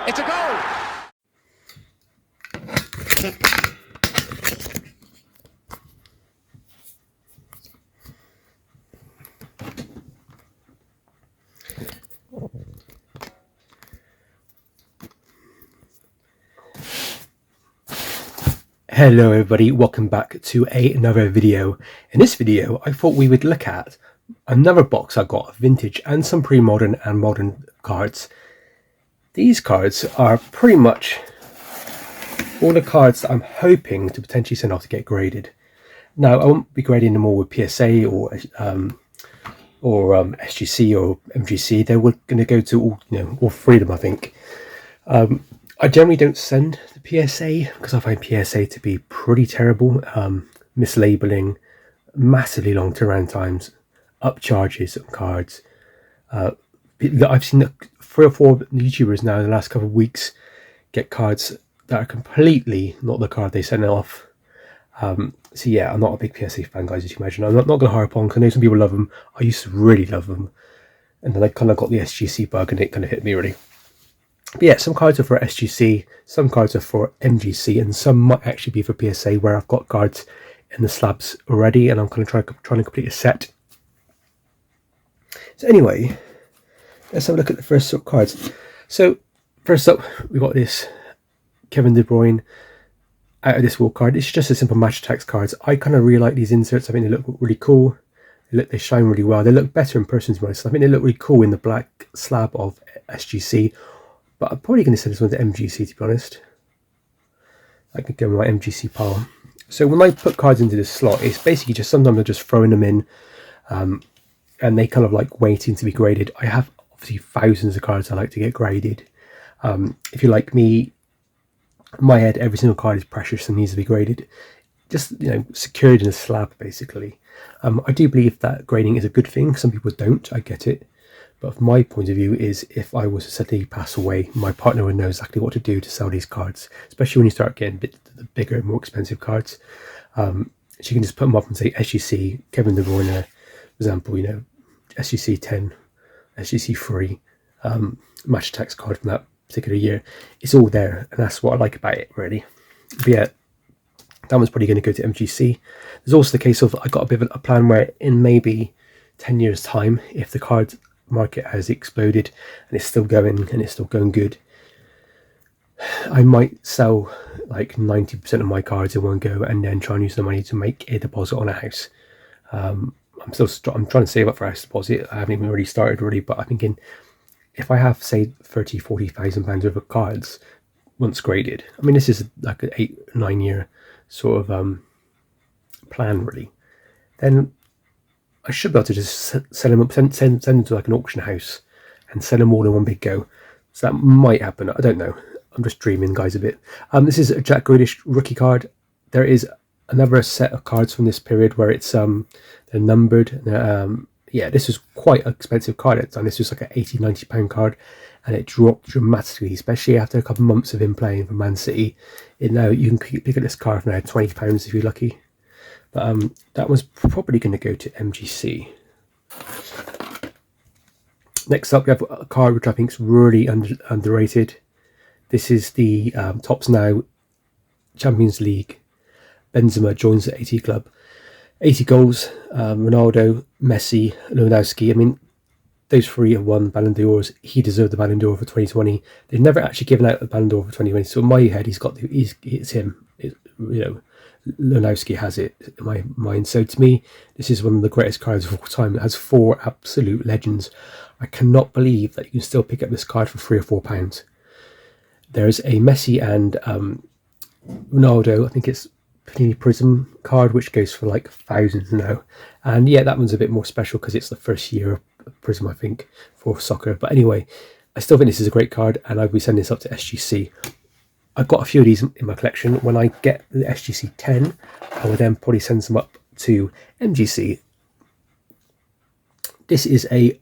It's a goal! Hello everybody, welcome back to another video. In this video I thought we would look at another box I got of vintage and some pre-modern and modern cards. These cards are pretty much all the cards that I'm hoping to potentially send off to get graded. Now I won't be grading them all with PSA or SGC or MGC. They're going to go to all three of them, I think. I generally don't send the PSA because I find PSA to be pretty terrible. Mislabeling, massively long turnaround times, upcharges on cards. I've seen 3 or 4 YouTubers now in the last couple of weeks get cards that are completely not the card they sent off. So yeah, I'm not a big PSA fan, guys, as you imagine. I'm not going to harp on because I know some people love them. I used to really love them. And then I kind of got the SGC bug and it kind of hit me really. But yeah, some cards are for SGC, some cards are for MGC, and some might actually be for PSA, where I've got cards in the slabs already and I'm kind of trying to complete a set. So anyway, let's have a look at the first sort of cards. So first up, we've got this Kevin De Bruyne out of this wall card. It's just a simple match attacks cards. I kind of really like these inserts. I think they look really cool. They shine really well. They look better in person, to be honest. I think they look really cool in the black slab of SGC. But I'm probably going to send this one to MGC, to be honest. I could go with my MGC pile. So when I put cards into this slot, it's basically just sometimes I'm just throwing them in and they kind of like waiting to be graded. I have obviously thousands of cards I like to get graded. If you're like me, in my head, every single card is precious and needs to be graded. Just, secured in a slab, basically. I do believe that grading is a good thing. Some people don't, I get it. But from my point of view is if I was to suddenly pass away, my partner would know exactly what to do to sell these cards, especially when you start getting a bit bigger, more expensive cards. She can just put them up and say SGC, Kevin De Bruyne, for example, SGC 10, SGC 3, match attacks card from that particular year. It's all there, and that's what I like about it, really. But yeah, that one's probably going to go to MGC. There's also the case of I got a bit of a plan where in maybe 10 years' time, if the card market has exploded and it's still going and it's still going good, I might sell like 90% of my cards in one go and then try and use the money to make a deposit on a house. I'm trying to save up for a house deposit. I haven't even really started really, but I'm thinking if I have say 30,000-40,000 pounds worth of cards once graded, I mean this is like an 8-9 year sort of plan really, then I should be able to just sell them up, send them to like an auction house and sell them all in one big go. So that might happen. I don't know. I'm just dreaming, guys, a bit. This is a Jack Grealish rookie card. There is another set of cards from this period where it's they're numbered. Yeah, this was quite an expensive card at the time. This was like an £80-90 card, and it dropped dramatically, especially after a couple of months of him playing for Man City. Now you can pick up this card for now £20 if you're lucky. But that was probably going to go to MGC. Next up, we have a card which I think is really underrated. This is the Tops Now Champions League. Benzema joins the 80 club. 80 goals. Ronaldo, Messi, Lewandowski. I mean, those three have won Ballon d'Ors. He deserved the Ballon d'Or for 2020. They've never actually given out the Ballon d'Or for 2020. So in my head, it's him. Lewandowski has it in my mind. So to me, this is one of the greatest cards of all time. It has 4 absolute legends. I cannot believe that you can still pick up this card for £3 or £4. There's a Messi and Ronaldo, I think it's Panini Prism card, which goes for like thousands now. And yeah, that one's a bit more special because it's the first year of Prism, I think, for soccer. But anyway, I still think this is a great card, and I'll be sending this up to SGC. I've got a few of these in my collection. When I get the SGC 10, I will then probably send some up to MGC. This is a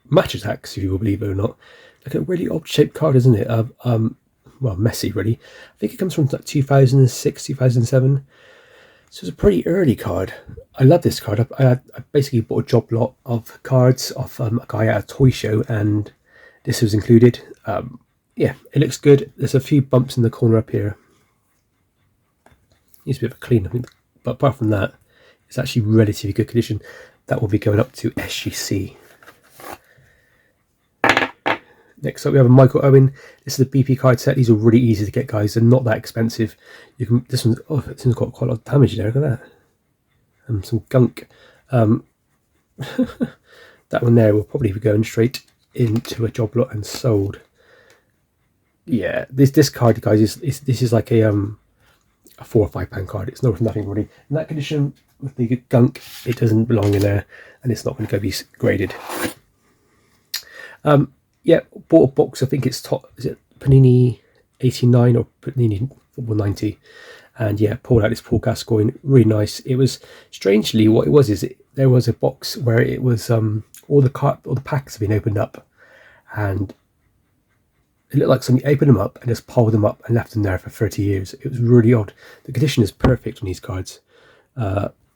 match attacks, if you will believe it or not. Like a really odd-shaped card, isn't it? Well, Messi, really. I think it comes from like 2006, 2007. So it's a pretty early card. I love this card. I basically bought a job lot of cards off a guy at a toy show, and this was included. yeah, it looks good. There's a few bumps in the corner up here. Needs a bit of a clean, I think, but apart from that, it's actually relatively good condition. That will be going up to SGC. Next up, we have a Michael Owen. This is a BP card set. These are really easy to get, guys. They're not that expensive. You can. This one's got quite a lot of damage there. Look at that. And some gunk. That one there will probably be going straight into a job lot and sold. Yeah, this card, guys, this is like a £4 or £5 card. It's nothing really. In that condition with the gunk, it doesn't belong in there, and it's not going to go be graded. Yeah, bought a box. I think it's top. Is it Panini 89 or Panini Football 90? And yeah, pulled out this Paul Gascoigne. Really nice. It was strangely what it was is there was a box where it was all the packs have been opened up, and it looked like somebody opened them up and just piled them up and left them there for 30 years. It was really odd. The condition is perfect on these cards.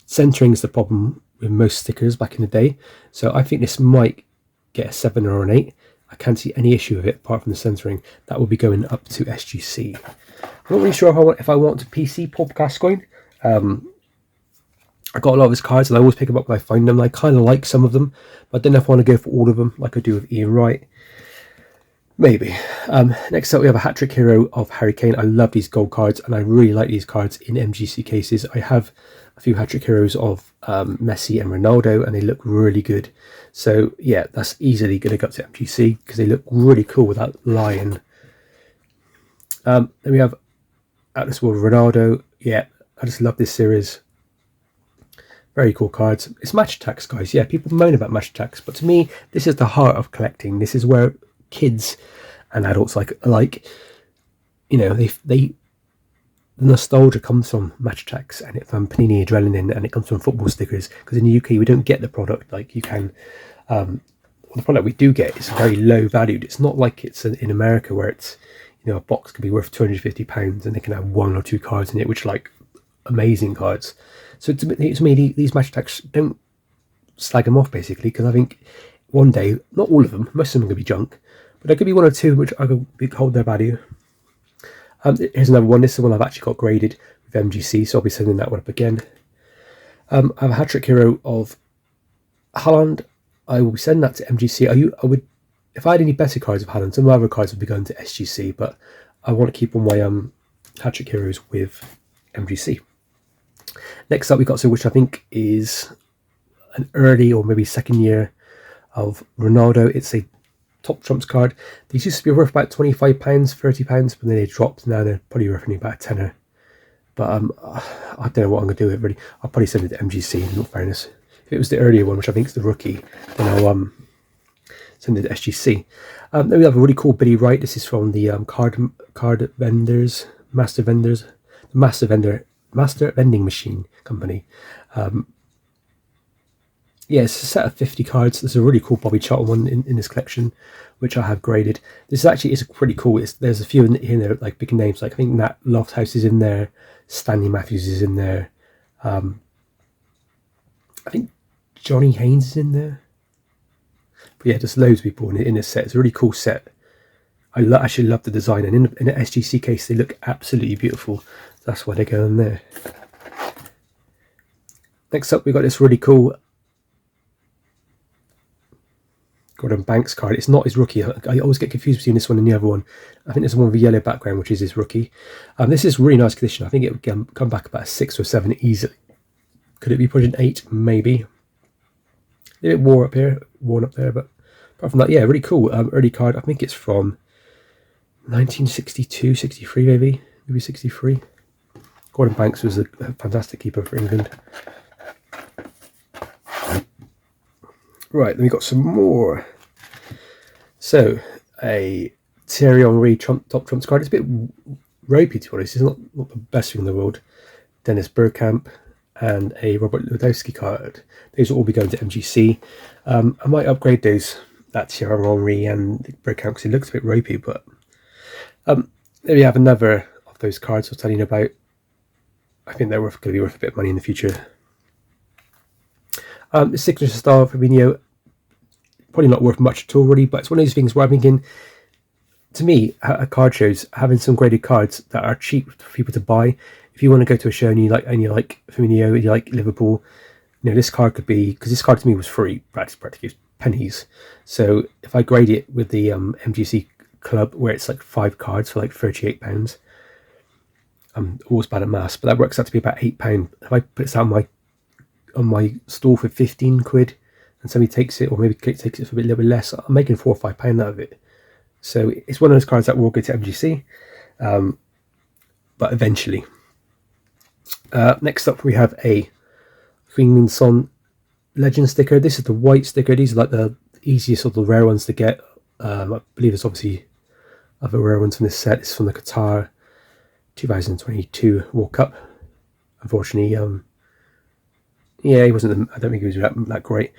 Centering is the problem with most stickers back in the day, so I think this might get a 7 or an 8. I can't see any issue with it apart from the centering. That will be going up to SGC. I'm not really sure if I want to PC Paul Gascoigne. I got a lot of his cards and I always pick them up when I find them. I kind of like some of them, but I don't know if I want to go for all of them like I do with Ian Wright. Maybe. Next up, we have a hat-trick hero of Harry Kane. I love these gold cards, and I really like these cards in MGC cases. I have a few hat-trick heroes of Messi and Ronaldo, and they look really good. So yeah, that's easily going to go up to MGC because they look really cool with that lion. Then we have Out This World Ronaldo. Yeah, I just love this series. Very cool cards. It's match attacks, guys. Yeah, people moan about match attacks, but to me, this is the heart of collecting. This is where kids and adults alike, you know, the nostalgia comes from match attacks and from Panini Adrenaline, and it comes from football stickers, because in the UK we don't get the product like you can. The product we do get is very low valued. It's not like it's in America where it's, you know, a box could be worth £250 and they can have 1 or 2 cards in it, which are like amazing cards. So to me these match attacks, don't slag them off basically, because I think one day, not all of them, most of them are going to be junk, but there could be 1 or 2 which are going to hold their value. Here's another one. This is the one I've actually got graded with MGC, so I'll be sending that one up again. I have a hat-trick hero of Haaland. I will send that to MGC. If I had any better cards of Haaland, some of my other cards would be going to SGC, but I want to keep all my hat-trick heroes with MGC. Next up, we got which I think is an early or maybe second year of Ronaldo. It's a Top Trumps card. These used to be worth about £25, £30, but then they dropped. Now they're probably worth only about a tenner. But I don't know what I'm going to do with it really. I'll probably send it to MGC, in all fairness. If it was the earlier one, which I think is the rookie, then I'll send it to SGC. Then we have a really cool Billy Wright. This is from the card vendors, master vending machine company. Yeah, it's a set of 50 cards. There's a really cool Bobby Charlton one in this collection, which I have graded. This actually is pretty cool. There's a few in there, like big names. Like I think Nat Lofthouse is in there. Stanley Matthews is in there. I think Johnny Haynes is in there. But yeah, there's loads of people in this set. It's a really cool set. I actually love the design. And in an SGC case, they look absolutely beautiful. That's why they go in there. Next up, we got this really cool Gordon Banks card. It's not his rookie. I always get confused between this one and the other one. I think there's one with a yellow background, which is his rookie. This is really nice condition. I think it would come back about a 6 or 7 easily. Could it be put in 8? Maybe. A bit worn up there, but apart from that, yeah, really cool. Early card. I think it's from 1962, 63 maybe 63. Gordon Banks was a fantastic keeper for England. Right, then we got some more. So, a Thierry Henry Top Trumps card. It's a bit ropey, to be honest. It's not the best thing in the world. Dennis Bergkamp and a Robert Lewandowski card. Those will all be going to MGC. I might upgrade those, that Thierry Henry and Bergkamp, because it looks a bit ropey, but there we have another of those cards I was telling you about. I think they're going to be worth a bit of money in the future. The signature style for Fabinho, probably not worth much at all really, but it's one of those things where I'm thinking to me, at card shows, having some graded cards that are cheap for people to buy. If you want to go to a show and you like Firmino, you like Liverpool, this card could be, because this card to me was free, practically pennies. So if I grade it with the MGC club, where it's like 5 cards for like £38, I'm always bad at maths, but that works out to be about £8. If I put this out on my stall for 15 quid, and somebody takes it, or maybe takes it for a little bit less, I'm making £4 or £5 out of it. So it's one of those cards that will go to MGC, but eventually. Next up, we have a Queen Min Son Legend sticker. This is the white sticker. These are like the easiest of the rare ones to get. I believe there's obviously other rare ones from this set. It's from the Qatar 2022 World Cup. Unfortunately, yeah, he wasn't. I don't think he was that great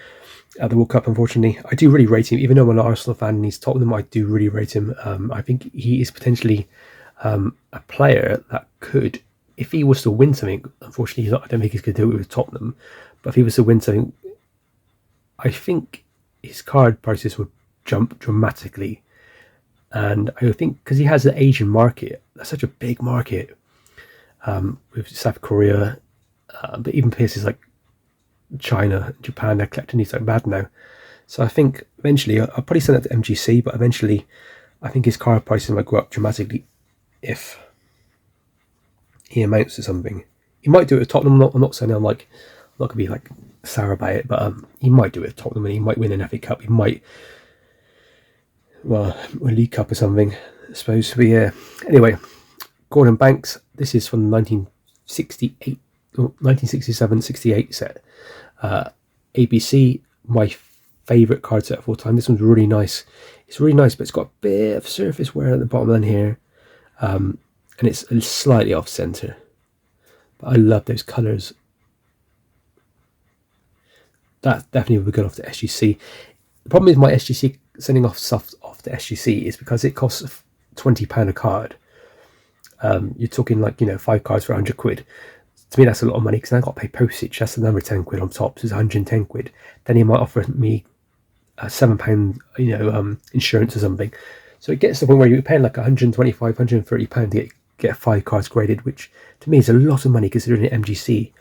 at the World Cup. Unfortunately, I do really rate him. Even though I'm an Arsenal fan and he's Tottenham, I do really rate him. I think he is potentially a player that could, if he was to win something. Unfortunately, I don't think he's going to do it with Tottenham. But if he was to win something, I think his card prices would jump dramatically. And I think because he has the Asian market, that's such a big market, with South Korea, but even places like China, Japan, they're collecting these like mad now. So I think eventually, I'll probably send that to MGC, but eventually I think his card prices might go up dramatically if he amounts to something. He might do it at Tottenham. I'm not saying I'm not going to be like sour about it, but he might do it at Tottenham, and he might win an FA Cup. He might, well, a League Cup or something, I suppose. But yeah, anyway, Gordon Banks. This is from the 1968, 1967-68 set. ABC, my favourite card set of all time. This one's really nice. It's really nice, but it's got a bit of surface wear at the bottom and here, and it's slightly off centre. But I love those colours. That definitely would be good off the SGC. The problem with my SGC sending off stuff off the SGC is because it costs £20 a card. You're talking like 5 cards for 100 quid. To me, that's a lot of money because I've got to pay postage. That's another 10 quid on top, so it's 110 quid. Then he might offer me a £7, insurance or something. So it gets to the point where you're paying like £125, £130 to get 5 cards graded, which to me is a lot of money considering MGC,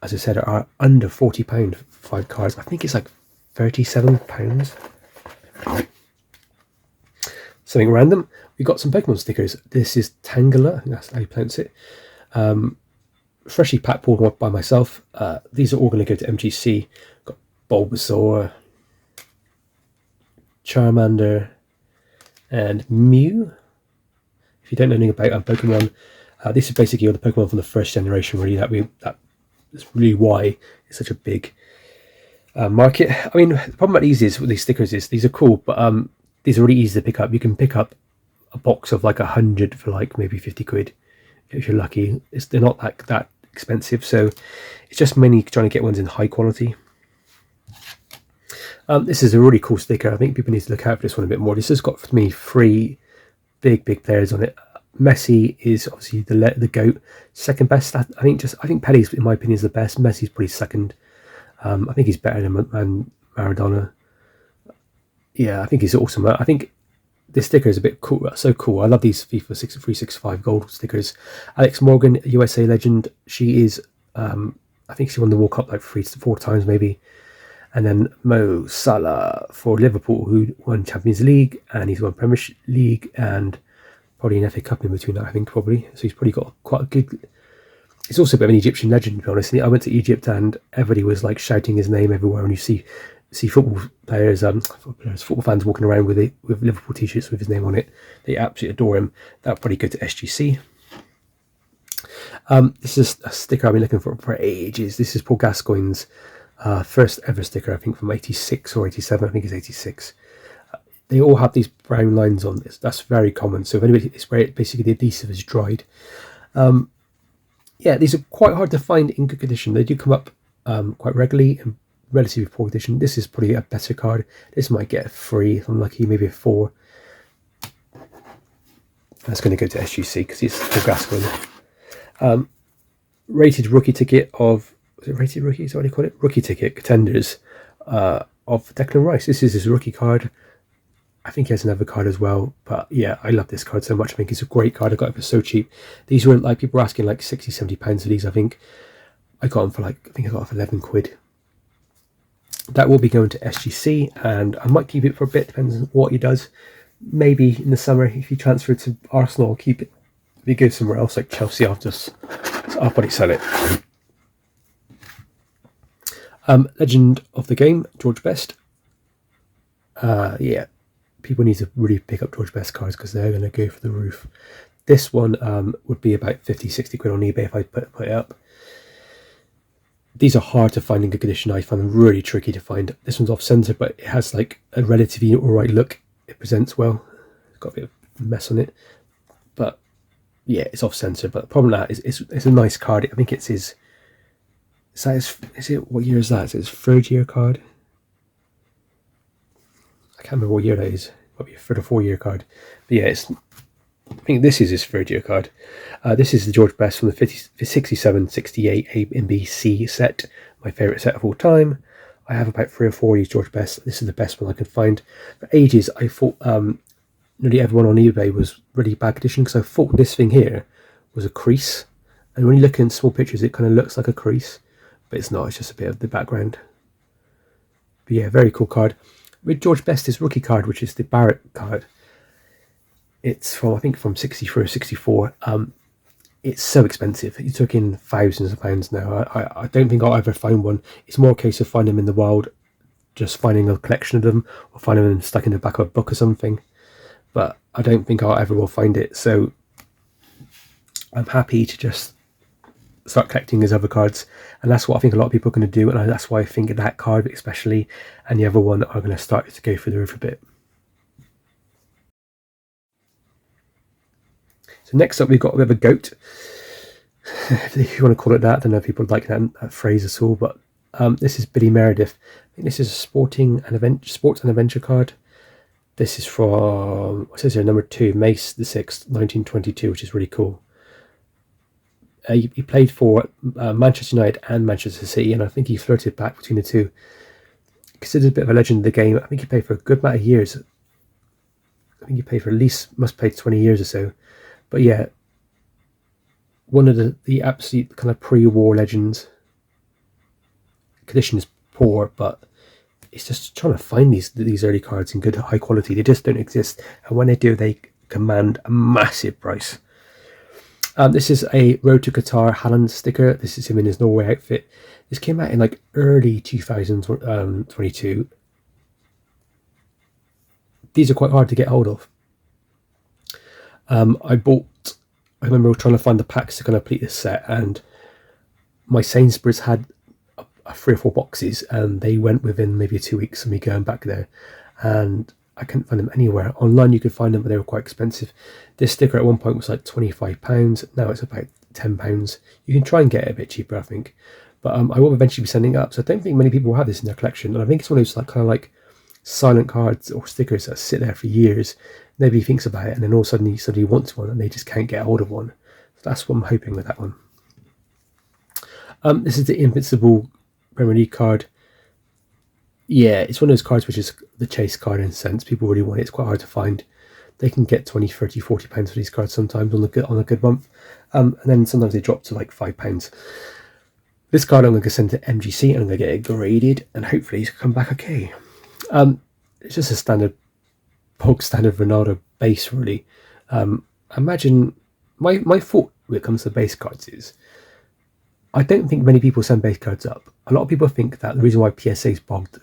as I said, are under £40 for 5 cards. I think it's like £37. Something random. We got some Pokemon stickers. This is Tangela, I think that's how you pronounce it. Freshly packed, pulled by myself. These are all going to go to MGC. Got Bulbasaur, Charmander, and Mew. If you don't know anything about Pokemon, this is basically all the Pokemon from the first generation. Really, that's really why it's such a big market. I mean, the problem about these is with these stickers is these are cool, but these are really easy to pick up. You can pick up a box of like 100 for like maybe 50 quid if you're lucky. They're not like that expensive, so it's just mainly trying to get ones in high quality. This is a really cool sticker. I think people need to look out for this one a bit more. This has got for me 3 big players on it. Messi is obviously the GOAT. Second best, I think Pelle's, in my opinion, is the best. Messi's probably second. I think he's better than Maradona. Yeah, I think he's awesome. I think this sticker is a bit cool. So cool. I love these FIFA 365 gold stickers. Alex Morgan, USA legend. She is, I think she won the World Cup like 3 to 4 times maybe. And then Mo Salah for Liverpool, who won Champions League, and he's won Premier League and probably an FA Cup in between that, I think, probably. So he's probably got quite a good... He's also a bit of an Egyptian legend, to be honest. I went to Egypt and everybody was like shouting his name everywhere. And you see football players, football fans walking around with Liverpool t-shirts with his name on it. They absolutely adore him. That would probably go to SGC. This is a sticker I've been looking for ages. This is Paul Gascoigne's first ever sticker, I think from 86 or 87. I think it's 86. They all have these brown lines on this. That's very common. So if anybody, it's where basically the adhesive is dried. Yeah, these are quite hard to find in good condition. They do come up quite regularly in relatively poor condition. This is probably a better card. This might get a 3 if I'm lucky, maybe a 4. That's going to go to SGC because it's Paul Gascoigne. Rated rookie ticket of... Was it rated rookie? Is that what you call it? Rookie ticket contenders of Declan Rice. This is his rookie card. I think he has another card as well. But yeah, I love this card so much. I think it's a great card. I got it for so cheap. These weren't like, people were asking like 60, 70 pounds for these. I think I got them for like, I think I got it for 11 quid. That will be going to SGC, and I might keep it for a bit, depends on what he does. Maybe in the summer, if he transferred to Arsenal, I'll keep it. If he goes somewhere else like Chelsea, I'll probably sell it. Legend of the game, George Best. Yeah, people need to really pick up George Best cards because they're going to go for the roof. This one would be about 50, 60 quid on eBay if I put it up. These are hard to find in good condition. I find them really tricky to find. This one's off center, but it has like a relatively alright look. It presents well. It's got a bit of mess on it, but yeah, it's off center. But the problem with that is it's a nice card. I think it's his. Is it, what year is that? Is it his third year card? I can't remember what year that is. Probably a 3 or 4 year card. But yeah, I think this is his third year card. This is the George Best from the 67-68 MGC set, my favourite set of all time. I have about 3 or 4 of these George Best. This is the best one I could find. For ages, I thought nearly everyone on eBay was really bad condition because I thought this thing here was a crease. And when you look in small pictures, it kind of looks like a crease, but it's not. It's just a bit of the background. But yeah, very cool card. With George Best, his rookie card, which is the Barrett card, it's from, I think, from 63 or 64. It's so expensive. You took in thousands of pounds now. I don't think I'll ever find one. It's more a case of finding them in the wild, just finding a collection of them, or finding them stuck in the back of a book or something. But I don't think I'll ever will find it. So I'm happy to just start collecting his other cards, and that's what I think a lot of people are going to do. And that's why I think that card especially, and the other one, are going to start to go through the roof a bit. So next up, we've got a bit of a goat, if you want to call it that. I don't know if people like that phrase at all, but this is Billy Meredith. I think this is a sports and adventure card. This is from, what says here, number 2, May the 6th, 1922, which is really cool. He played for Manchester United and Manchester City, and I think he flirted back between the two. Considered a bit of a legend of the game. I think he played for a good amount of years. I think he played for must play 20 years or so. But yeah, one of the absolute kind of pre-war legends. Condition is poor, but it's just trying to find these early cards in good high quality. They just don't exist, and when they do, they command a massive price. This is a Road to Qatar Haaland sticker. This is him in his Norway outfit. This came out in like early 2022. These are quite hard to get hold of. I remember trying to find the packs to complete this set, and my Sainsbury's had 3 or 4 boxes, and they went within maybe 2 weeks of me going back there, and I couldn't find them anywhere. Online you could find them, but they were quite expensive. This sticker at one point was like £25. Now it's about £10. You can try and get it a bit cheaper, I think, but I will eventually be sending it up. So I don't think many people will have this in their collection, and I think it's one of those like kind of like silent cards or stickers that sit there for years. Nobody thinks about it, and then all of a sudden somebody wants one and they just can't get hold of one. So that's what I'm hoping with that one. This is the Invincible Premier League card. Yeah, it's one of those cards which is the chase card in a sense. People really want it. It's quite hard to find. They can get 20, 30, 40 pounds for these cards sometimes on a good month. And then sometimes they drop to like £5. This card I'm going to send to MGC, and I'm going to get it graded, and hopefully it's come back okay. It's just a bog standard Ronaldo base, really. Imagine my thought when it comes to base cards is, I don't think many people send base cards up. A lot of people think that the reason why PSA is bogged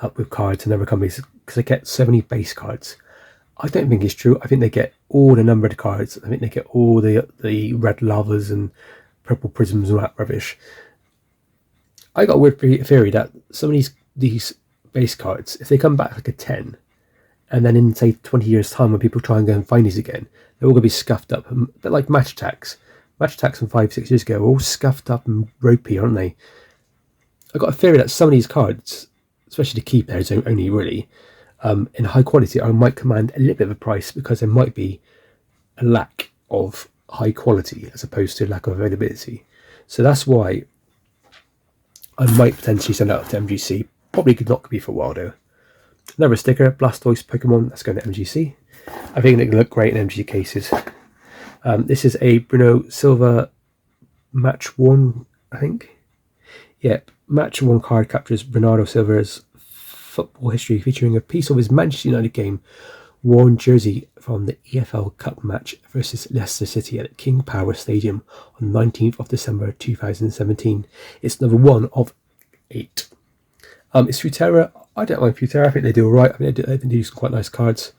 up with cards and other companies is because they get so many base cards. I don't think it's true. I think they get all the numbered cards. I think they get all the red lavas and purple prisms and all that rubbish. I got a weird theory that some of these base cards, if they come back like a 10, and then in say 20 years time when people try and go and find these again, they're all going to be scuffed up. A bit like match attacks. Match attacks from 5-6 years ago are all scuffed up and ropey, aren't they? I got a theory that some of these cards, especially the key players only really, in high quality, I might command a little bit of a price because there might be a lack of high quality as opposed to a lack of availability. So that's why I might potentially send out to MGC. Probably could not be for a while though. Another sticker, Blastoise Pokemon, that's going to MGC. I think it can look great in MG cases. This is a Bruno Silva match worn, I think. Yep, match worn card captures Bernardo Silva's football history, featuring a piece of his Manchester United game worn jersey from the EFL Cup match versus Leicester City at King Power Stadium on 19th of December 2017. It's number 1 of 8. It's Futera. I don't mind Futera. I think they do alright. I mean, they do some quite nice cards.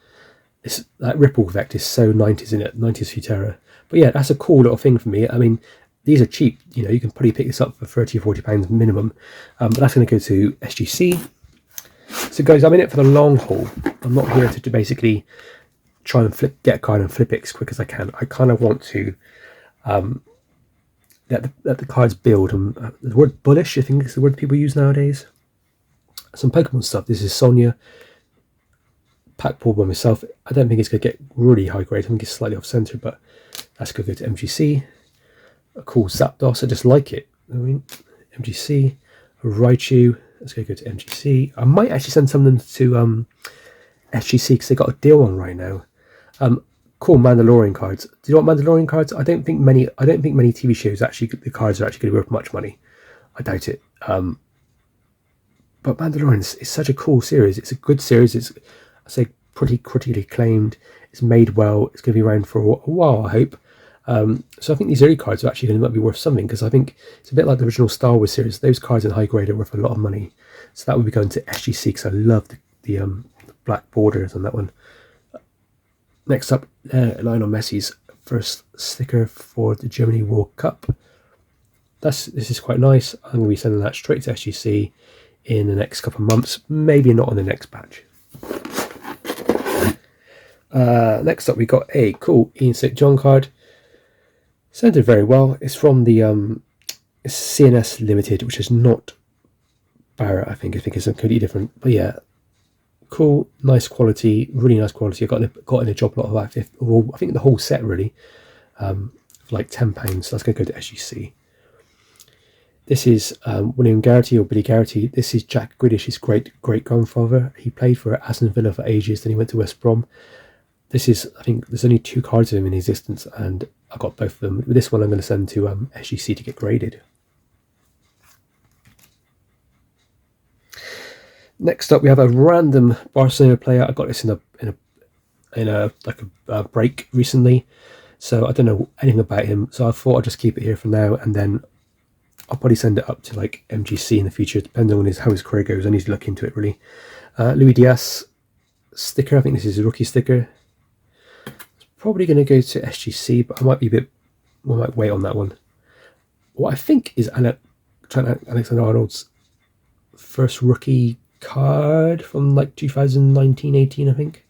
It's that ripple effect is so 90s, isn't it? 90s Futera. But yeah, that's a cool little thing for me. I mean, these are cheap. You know, you can probably pick this up for £30 or £40 minimum. But that's going to go to SGC. So guys, I'm in it for the long haul. I'm not here to basically try and get a card and flip it as quick as I can. I kind of want to let the cards build. The word bullish, I think, is the word people use nowadays. Some Pokemon stuff. This is Sonia. Pack pulled by myself. I don't think it's going to get really high grade. I think it's slightly off center, but that's going to go to MGC. A cool Zapdos. I just like it. I mean, MGC. A Raichu. Let's go to MGC. I might actually send some of them to SGC because they got a deal on right now. Cool Mandalorian cards. Do you want Mandalorian cards? I don't think many TV shows actually the cards are actually going to be worth much money. I doubt it. But Mandalorian is such a cool series. It's a good series. It's, I say, pretty critically acclaimed. It's made well. It's going to be around for a while, I hope. So I think these early cards are actually going to be worth something, because I think it's a bit like the original Star Wars series. Those cards in high grade are worth a lot of money. So that would be going to SGC, because I love the black borders on that one. Next up, Lionel Messi's first sticker for the Germany World Cup. This is quite nice. I'm going to be sending that straight to SGC in the next couple of months, maybe not on the next batch. Next up, we got a cool Ian St. John card. Sounded very well. It's from the CNS Limited, which is not Barrett. I think it's completely different. But yeah, cool, nice quality, really nice quality. I got in a job lot of that. Well, I think the whole set really, for like £10. So that's going to go to SGC. This is William Garrity, or Billy Garrity. This is Jack Grealish's great grandfather. He played for Aston Villa for ages. Then he went to West Brom. This is, I think, there's only 2 cards of him in existence, and I got both of them. With this one, I'm going to send to SGC to get graded. Next up, we have a random Barcelona player. I got this in a break recently, so I don't know anything about him. So I thought I'd just keep it here for now, and then I'll probably send it up to like MGC in the future, depending on how his career goes. I need to look into it really. Luis Diaz sticker. I think this is a rookie sticker. Probably going to go to SGC, but I might wait on that one. What I think is Alexander-Arnold's first rookie card from like 2019-18, I think.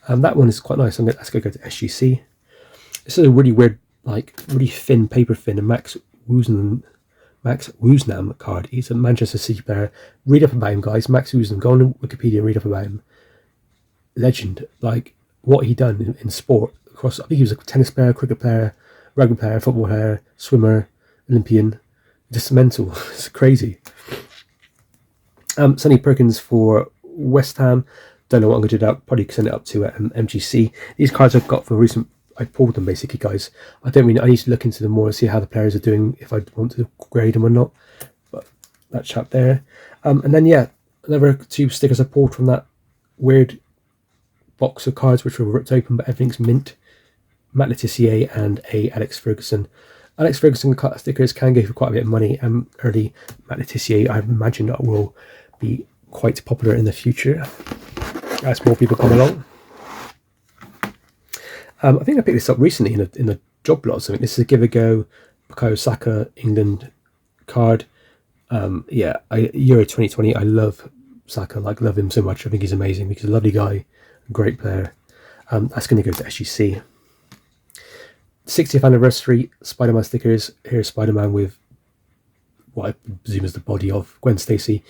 That one is quite nice. That's going to go to SGC. This is a really weird, like really thin, paper thin, and Max Woosnam card. He's a Manchester City player. Read up about him, guys. Max Woosnam. Go on Wikipedia and read up about him. Legend. Like, what he done in sport across. I think he was a tennis player, cricket player, rugby player, football player, swimmer, Olympian. Just mental. It's crazy. Sonny Perkins for West Ham. Don't know what I'm going to do. That probably send it up to MGC. These cards I've got from recent. I pulled them basically, guys. I need to look into them more and see how the players are doing, if I want to grade them or not. But that chap there. And then yeah, another 2 stickers I pulled from that weird box of cards which were ripped open, but everything's mint. Matt Letitia and a Alex Ferguson. Alex Ferguson stickers can go for quite a bit of money. Early Matt Letitia, I imagine that will be quite popular in the future as more people come along. I think I picked this up recently in a job lot or something. This is a Give a Go Bukayo Saka England card. Euro 2020. I love Saka. Love him so much. I think he's amazing. He's a lovely guy, great player. That's going to go to SGC. 60th anniversary Spider-Man stickers. Here's Spider-Man with what I presume is the body of Gwen Stacy.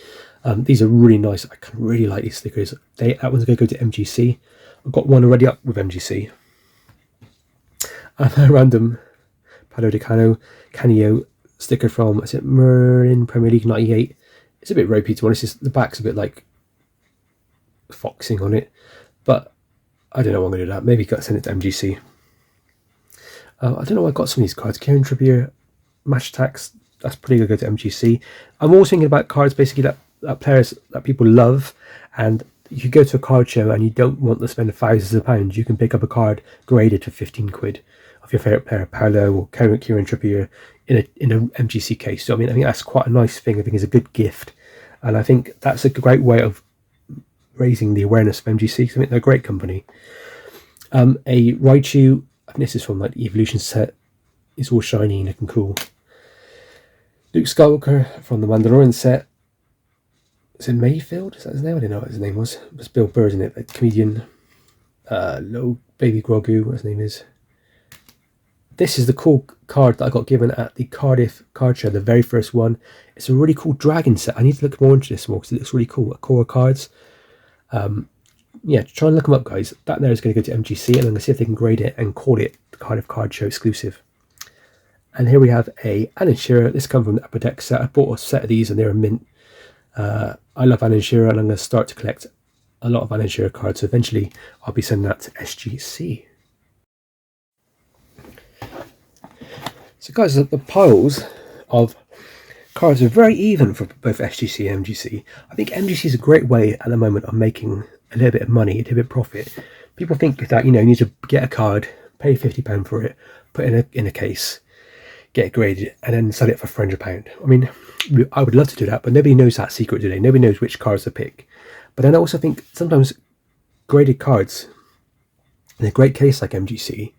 These are really nice. I really like these stickers. That one's going to go to MGC. I've got one already up with MGC. A random Palo de Canio sticker from, is it Merlin Premier League 98? It's a bit ropey to be honest. The back's a bit like foxing on it, but I don't know what I'm going to do that. Maybe got to send it to MGC. I don't know why I got some of these cards. Kieran Trippier, Match Attacks, that's pretty good. Go to MGC. I'm also thinking about cards basically that players that people love, and you go to a card show and you don't want to spend thousands of pounds. You can pick up a card graded for 15 quid of your favourite player, Paolo or Kieran Trippier, in an MGC case. So I think that's quite a nice thing. I think it's a good gift, and I think that's a great way of raising the awareness of MGC. I think they're a great company. A Raichu, I think this is from like the Evolution set. It's all shiny and looking cool. Luke Skywalker from the Mandalorian set. Is it Mayfield? Is that his name? I don't know what his name was. It was Bill Burr, isn't it? The comedian. Little Baby Grogu, what his name is. This is the cool card that I got given at the Cardiff card show, the very first one. It's a really cool dragon set. I need to look more into this more because it looks really cool. Core cards. Yeah, try and look them up, guys. That there is going to go to MGC, and I'm going to see if they can grade it and call it the Cardiff card show exclusive. And here we have a Alan Shearer. This comes from the Upper Deck set. I bought a set of these and they're mint. I love Alan Shearer, and I'm going to start to collect a lot of Alan Shearer cards. So eventually I'll be sending that to SGC. So guys, the piles of cards are very even for both SGC and MGC. I think MGC is a great way at the moment of making a little bit of money, a little bit of profit. People think that, you need to get a card, pay £50 for it, put it in a case, get it graded, and then sell it for £400. I mean, I would love to do that, but nobody knows that secret today. Nobody knows which cards to pick. But then I also think sometimes graded cards in a great case like MGC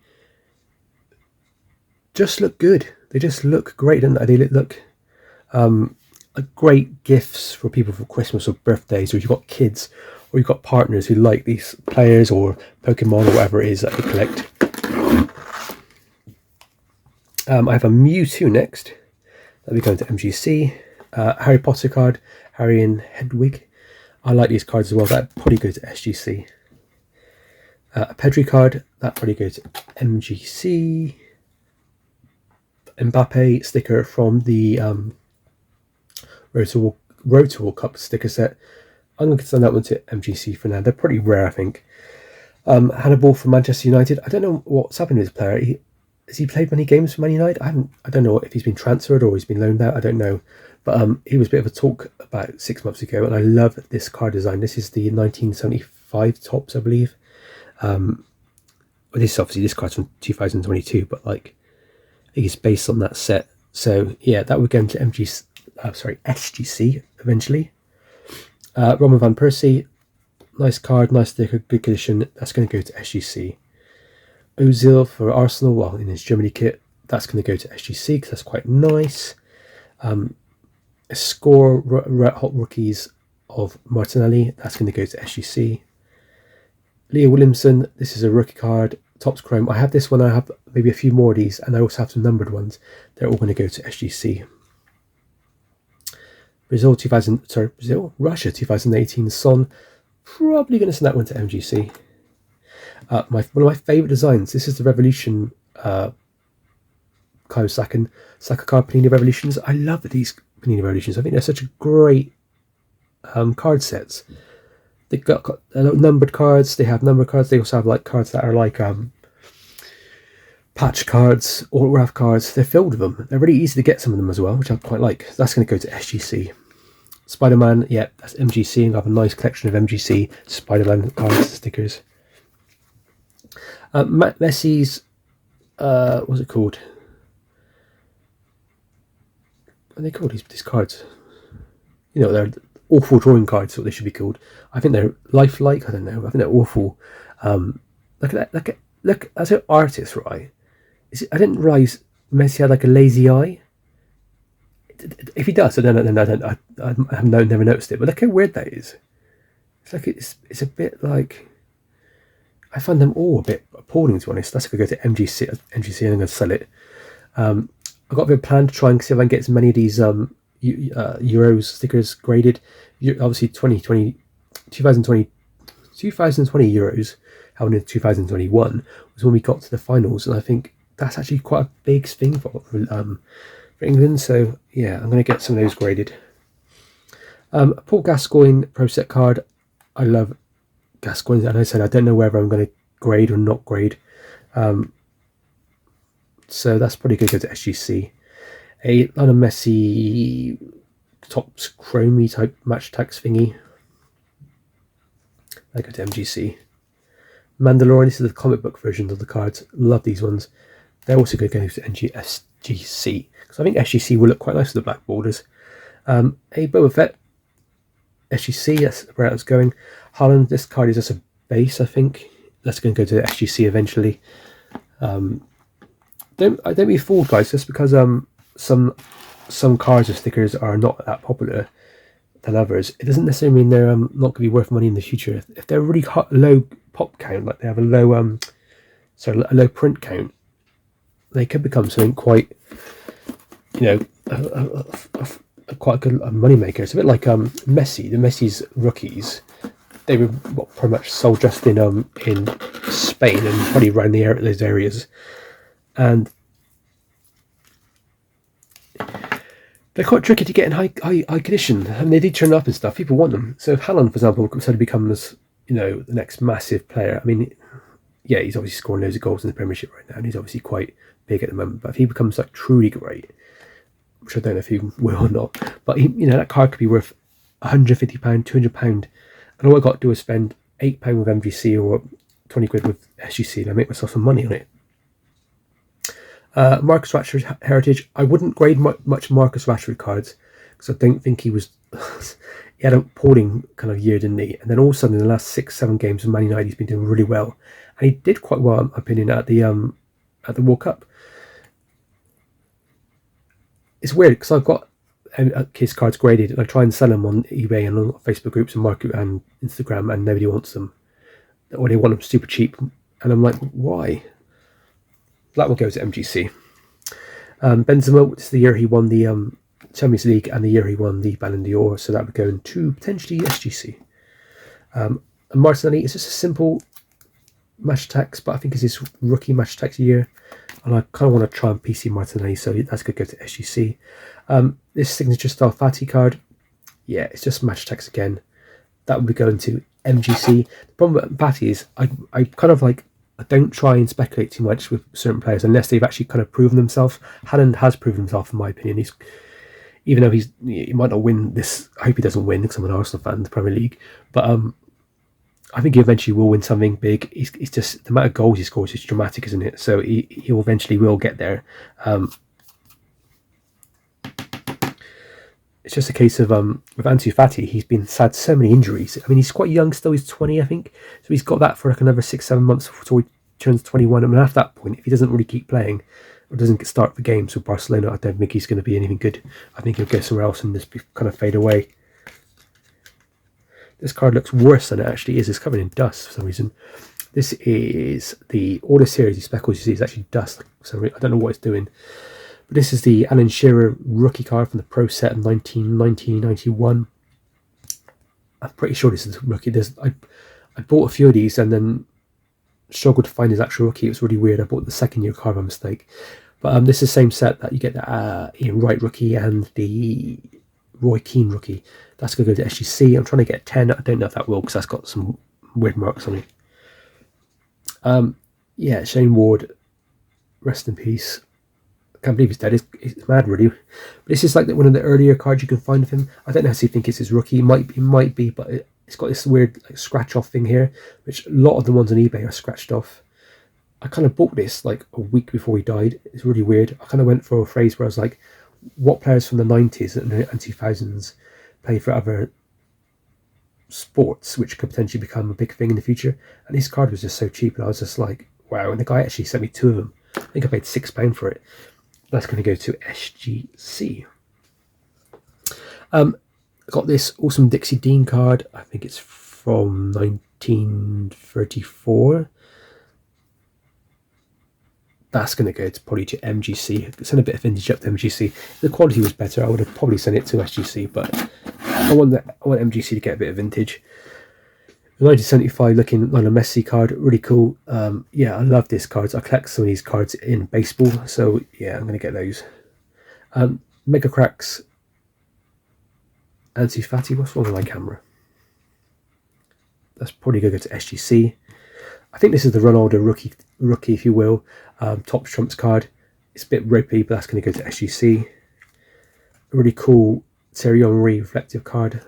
just look good. They just look great, don't they? They look like great gifts for people for Christmas or birthdays, or you've got kids, or you've got partners who like these players or Pokemon or whatever it is that they collect. I have a Mewtwo next. That'll be going to MGC. Harry Potter card, Harry and Hedwig. I like these cards as well. That probably goes to SGC. A Pedri card, that probably goes to MGC. Mbappe sticker from the Road to World Cup sticker set. I'm going to send that one to MGC for now. They're pretty rare, I think. Hannibal from Manchester United. I don't know what's happened to this player. Has he played many games for Man United? I don't know if he's been transferred or he's been loaned out. I don't know. But he was a bit of a talk about 6 months ago, and I love this card design. This is the 1975 tops, I believe. Well, this card's from 2022, but like, I think it's based on that set. So yeah, that would go into SGC eventually. Roman van Persie, nice card, nice sticker, good condition. That's going to go to SGC. Ozil for Arsenal, well, in his Germany kit, that's going to go to SGC because that's quite nice. A score hot rookies of Martinelli, that's going to go to SGC. Leo Williamson, this is a rookie card, Topps Chrome. I have this one, I have maybe a few more of these, and I also have some numbered ones. They're all going to go to SGC. Russia 2018 Son, probably going to send that one to MGC. One of my favourite designs, this is the Revolution Kyle Saka card, Panini Revolutions. I love these Panini Revolutions. I think they're such a great card sets. They've got numbered cards, they have numbered cards, they also have like cards that are like patch cards, autograph cards. They're filled with them. They're really easy to get, some of them as well, which I quite like. That's going to go to SGC. Spider-Man, yeah, that's MGC, and I have a nice collection of MGC Spider-Man cards, stickers. Matt Messi's, what's it called? What are they called, these cards? They're awful drawing cards, what they should be called. I think they're lifelike, I don't know. I think they're awful. Look at that, look, that's an artist, right? I didn't realise Messi had like a lazy eye. If he does, I have never noticed it. But look how weird that is. It's like it's a bit like, I find them all a bit appalling, to be honest. That's going to go to MGC, and I'm going to sell it. I've got a bit of a plan to try and see if I can get as many of these Euros stickers graded. Obviously 2020 Euros, held in 2021, was when we got to the finals, and I think that's actually quite a big thing for England. So yeah, I'm going to get some of those graded. Paul Gascoigne Pro Set card. I love Gascoigne, and I said I don't know whether I'm going to grade or not grade. So that's probably going to go to SGC. A Lionel Messi Topps Chromie type match tax thingy. I go to MGC. Mandalorian, this is the comic book versions of the cards. Love these ones. They're also going to go to SGC, because I think SGC will look quite nice with the black borders. A Boba Fett, SGC, that's where I was going. Haaland, this card is just a base, I think. That's going to go to SGC eventually. Don't be fooled, guys, just because some cards or stickers are not that popular than others, it doesn't necessarily mean they're not going to be worth money in the future. If they're really low pop count, like they have a low low print count, they could become something quite, quite a good money maker. It's a bit like Messi. The Messi's rookies, they were pretty much sold just in Spain and probably around those areas, and they're quite tricky to get in high condition, and they do turn up and stuff. People want them. So if Haaland, for example, suddenly becomes the next massive player, I mean, yeah, he's obviously scoring loads of goals in the Premiership right now, and he's obviously quite big at the moment. But if he becomes like truly great, which I don't know if he will or not, but that card could be worth £150, £200, and all I got to do is spend £8 with MGC or 20 quid with SGC, and I make myself some money on it. Marcus Rashford Heritage. I wouldn't grade much Marcus Rashford cards because I don't think he was. He had a appalling kind of year, didn't he? And then all of a sudden, in the last 6-7 games of Man United, he's been doing really well, and he did quite well, in my opinion, at the World Cup. It's weird because I've got his cards graded, and I try and sell them on eBay and on Facebook groups and market and Instagram, and nobody wants them, or they want them super cheap, and I'm like, why? That one goes to MGC. Benzema, this is the year he won the Champions League and the year he won the Ballon d'Or, so that would go into potentially SGC. And Martinelli is just a simple match tax, but I think it's his rookie match tax year, and I kind of want to try and PC Martinelli, so that's going to go to SGC. This signature style Fatty card, yeah, it's just match tax again. That would be going to MGC. The problem with Fatty is I kind of like, I don't try and speculate too much with certain players unless they've actually kind of proven themselves. Haaland has proven himself, in my opinion. Even though he might not win this, I hope he doesn't win because I'm an Arsenal fan in the Premier League. But I think he eventually will win something big. He's just, the amount of goals he scores is dramatic, isn't it? So he eventually will get there. It's just a case of with Ansu Fati, he's been had so many injuries. I mean, he's quite young still. He's 20, I think. So he's got that for like another 6-7 months before he turns 21. I mean, after that point, if he doesn't really keep playing or doesn't start the games with Barcelona, I don't think he's going to be anything good. I think he'll go somewhere else and just kind of fade away. This card looks worse than it actually is. It's covered in dust for some reason. This is all the series, the speckles you see is actually dust. So I don't know what it's doing. But this is the Alan Shearer rookie card from the Pro Set of 1990-91. I'm pretty sure this is rookie. I bought a few of these and then struggled to find his actual rookie. It was really weird. I bought the second year card by mistake. But this is the same set that you get the Ian Wright rookie and the Roy Keane rookie. That's going to go to SGC. I'm trying to get 10. I don't know if that will because that's got some weird marks on it. Yeah, Shane Ward, rest in peace. I can't believe he's dead. It's mad, really. But this is like one of the earlier cards you can find of him. I don't necessarily think it's his rookie. It might be, but it's got this weird like scratch off thing here, which a lot of the ones on eBay are scratched off. I kind of bought this like a week before he died. It's really weird. I kind of went for a phrase where I was like, what players from the 90s and 2000s play for other sports which could potentially become a big thing in the future? And this card was just so cheap, and I was just like, wow. And the guy actually sent me 2 of them. I think I paid £6 for it. That's going to go to SGC. Got this awesome Dixie Dean card. I think it's from 1934. That's going to go probably to MGC. Send a bit of vintage up to MGC. If the quality was better, I would have probably sent it to SGC, but I want MGC to get a bit of vintage. The 1975 looking Lionel Messi card, really cool. Yeah, I love this cards. I collect some of these cards in baseball, so yeah, I'm going to get those. Mega Cracks, Ansu Fati. What's wrong with my camera? That's probably going to go to SGC. I think this is the Ronaldo rookie, if you will, top trumps card. It's a bit ropey, but that's going to go to SGC. A really cool Thierry Henry reflective card.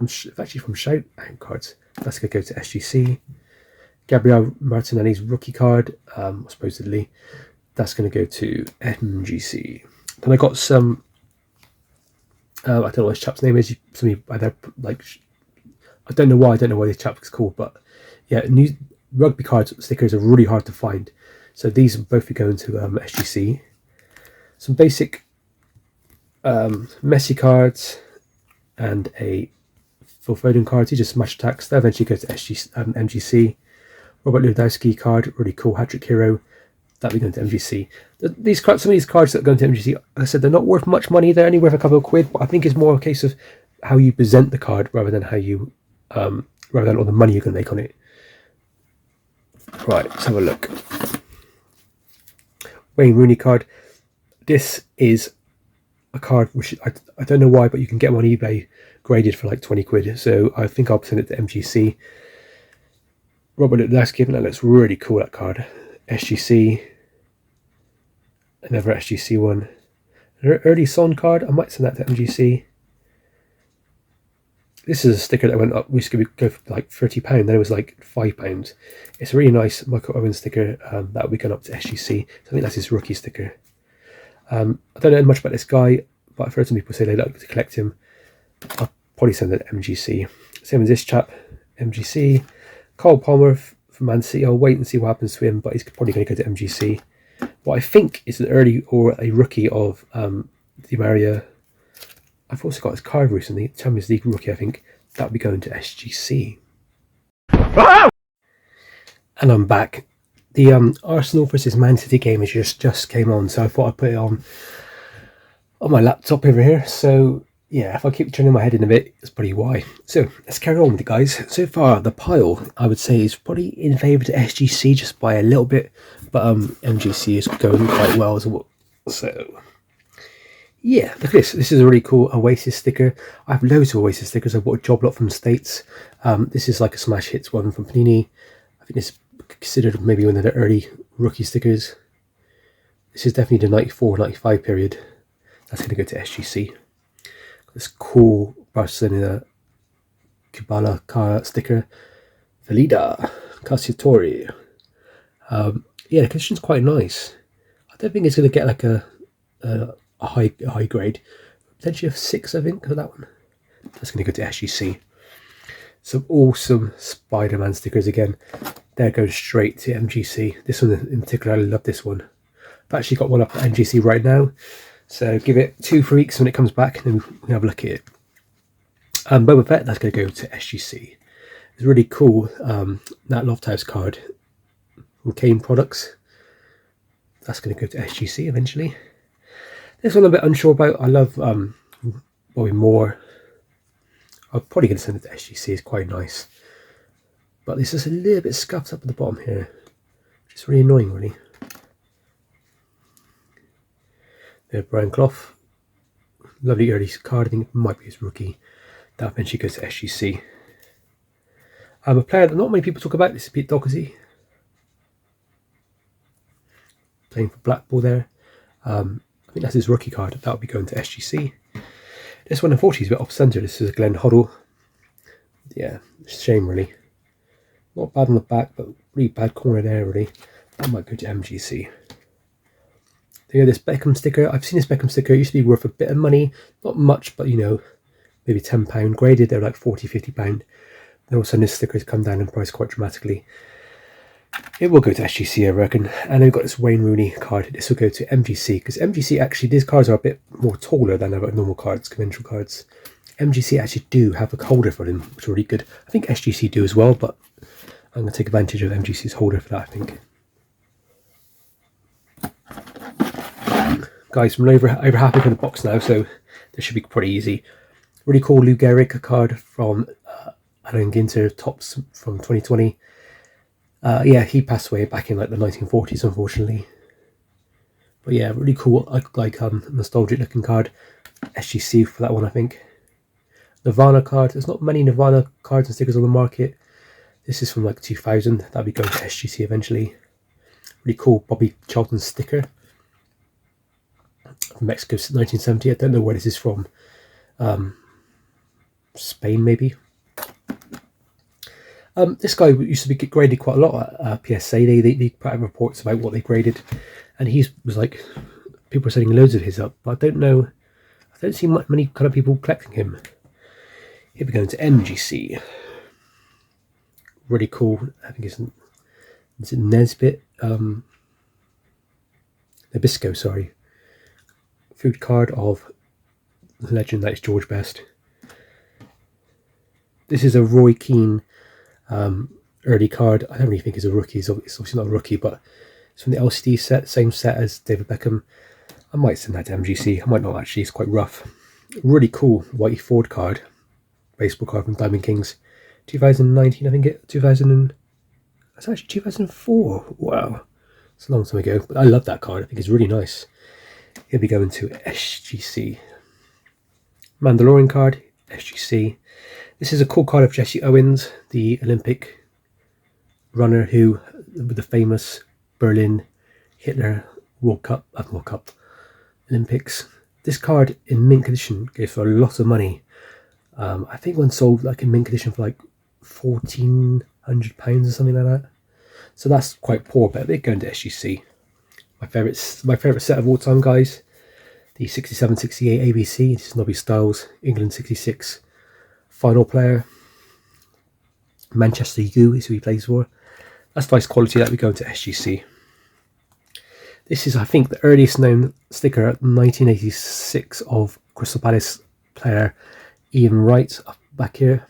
It's actually from Shout cards. That's going to go to SGC. Gabriel Martinelli's rookie card, supposedly. That's going to go to MGC. Then I got some. I don't know what this chap's name is. Somebody either like. I don't know why. I don't know why this chap is called, but yeah, new rugby cards stickers are really hard to find. So these will both be going to SGC. Some basic Messi cards and a Phil Foden card. These are smash attacks. They eventually go to MGC. Robert Lewandowski card, really cool hat-trick hero. That'll be going to MGC. These cards, some of these cards that are going to MGC, like I said, they're not worth much money. They're only worth a couple of quid, but I think it's more a case of how you present the card rather than how you, rather than all the money you're going to make on it. Right, let's have a look. Wayne Rooney card. This is a card which I don't know why, but you can get them on eBay graded for like 20 quid. So I think I'll send it to MGC. Robert Lewandowski, that looks really cool, that card. SGC. Another SGC one. An early Son card. I might send that to MGC. This is a sticker that went up. We used to go for like £30, then it was like £5. It's a really nice Michael Owen sticker that will be going up to SGC. So I think that's his rookie sticker. I don't know much about this guy, but I've heard some people say they like to collect him. I'll probably send it to MGC. Same as this chap, MGC. Cole Palmer from Man City. I'll wait and see what happens to him, but he's probably going to go to MGC. What I think is an early or a rookie of Di Maria. I've also got his card recently, Champions League rookie, I think. That'll be going to SGC. And I'm back. The Arsenal versus Man City game has just came on, so I thought I'd put it on my laptop over here. So yeah, if I keep turning my head in a bit, it's probably why. So let's carry on with it, guys. So far, the pile, I would say, is probably in favour to SGC just by a little bit, but MGC is going quite well as well. So yeah, look at this. This is a really cool Oasis sticker. I have loads of Oasis stickers. I bought a job lot from the States. This is like a smash hits one from Panini. I think it's considered maybe one of the early rookie stickers. This is definitely the 94-95 period. That's going to go to SGC. This cool Barcelona Kubala car sticker. Valida Cacciatore. Yeah, the condition's quite nice. I don't think it's going to get like a high grade. Potentially a 6, I think, for that one. That's going to go to SGC. Some awesome Spider-Man stickers again. They're going straight to MGC. This one in particular, I love this one. I've actually got one up at MGC right now. So give it 2 weeks when it comes back, and then we can have a look at it. Boba Fett, that's going to go to SGC. It's really cool. That Lofthouse card from Kane Products. That's going to go to SGC eventually. This one I'm a bit unsure about. I love Bobby Moore. I'm probably going to send it to SGC. It's quite nice. But this is a little bit scuffed up at the bottom here. Which is really annoying, really. There, Brian Clough. Lovely early card. I think it might be his rookie. That eventually goes to SGC. A player that not many people talk about. This is Pete Doherty. Playing for Blackpool there. I think that's his rookie card. That'll be going to SGC. This one, unfortunately, is a bit off centre. This is a Glenn Hoddle. Yeah, shame, really. Not bad on the back, but really bad corner there, really. That might go to MGC. There you go, this Beckham sticker. I've seen this Beckham sticker. It used to be worth a bit of money. Not much, but, you know, maybe £10. Graded, they're like £40, £50. Then all of a sudden, this sticker has come down in price quite dramatically. It will go to SGC, I reckon. And then we've got this Wayne Rooney card. This will go to MGC, because MGC, actually, these cards are a bit more taller than other normal cards, conventional cards. MGC actually do have a holder for them, which is really good. I think SGC do as well, but I'm going to take advantage of MGC's holder for that, I think. Guys, I'm over happy for the box now, so this should be pretty easy. Really cool Lou Gehrig card from Alan Ginter, Tops from 2020. Yeah, he passed away back in like the 1940s, unfortunately. But yeah, really cool, like nostalgic looking card. SGC for that one, I think. Nirvana card. There's not many Nirvana cards and stickers on the market. This is from like 2000. That'll be going to SGC eventually. Really cool Bobby Charlton sticker from Mexico, 1970. I don't know where this is from. Spain maybe. This guy used to be graded quite a lot at PSA. They put out reports about what they graded, and he was like, people are setting loads of his up, but I don't see many kind of people collecting him. Here we go into MGC. Really cool. I think it's Nesbit, Nabisco, sorry. Food card of the legend that is George Best. This is a Roy Keane early card. I don't really think it's a rookie. It's obviously not a rookie, but it's from the LCD set, same set as David Beckham. I might send that to MGC. I might not actually. It's quite rough. Really cool Whitey Ford card, baseball card from Diamond Kings, 2019. I think that's actually 2004. Wow, it's a long time ago. But I love that card. I think it's really nice. Here we go into SGC. Mandalorian card, SGC. This is a cool card of Jesse Owens, the Olympic runner who, with the famous Berlin Hitler Olympics. This card in mint condition goes for a lot of money. I think one sold like in mint condition for like £1,400 or something like that. So that's quite poor, but they're going to SGC. My favourite set of all time, guys. The 67-68 ABC. This is Nobby Styles, England 66 final player. Manchester U is who he plays for. That's nice quality. That we go into SGC. This is, I think, the earliest known sticker, 1986, of Crystal Palace player Ian Wright, up back here.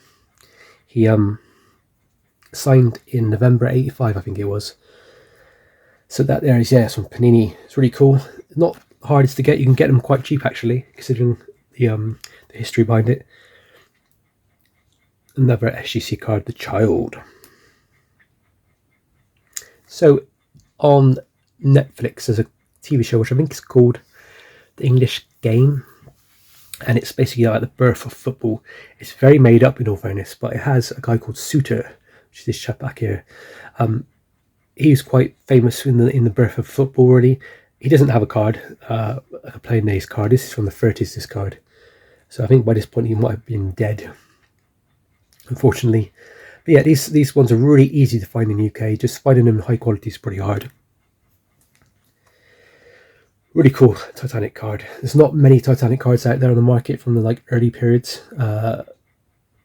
He signed in November 85, I think it was. So that there is, yeah, it's from Panini. It's really cool. Not hardest to get. You can get them quite cheap, actually, considering the history behind it. Another SGC card, The Child. So on Netflix, there's a TV show which I think is called The English Game, and it's basically like the birth of football. It's very made up, in all fairness, but it has a guy called Suter, which is this chap back here. He's quite famous in the birth of football, really. He doesn't have a card, like a plain Nays card. This is from the 30s, this card. So I think by this point he might have been dead, unfortunately. But yeah, these ones are really easy to find in the UK. Just finding them in high quality is pretty hard. Really cool Titanic card. There's not many Titanic cards out there on the market from the like early periods.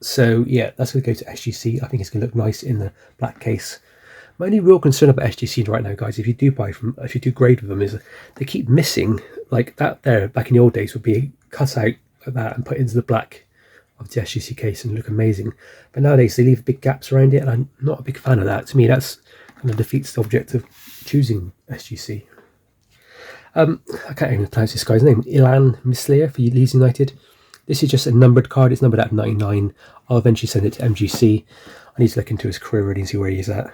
So yeah, that's going to go to SGC. I think it's going to look nice in the black case. My only real concern about SGC right now, guys, if you do grade with them, is they keep missing, like that there back in the old days would be cut out like that and put into the black of the SGC case and look amazing. But nowadays they leave big gaps around it, and I'm not a big fan of that. To me, that's kind of defeats the object of choosing SGC. I can't even pronounce this guy's name. Ilan Mislayer for Leeds United. This is just a numbered card. It's numbered at 99. I'll eventually send it to MGC. I need to look into his career really and see where he is at.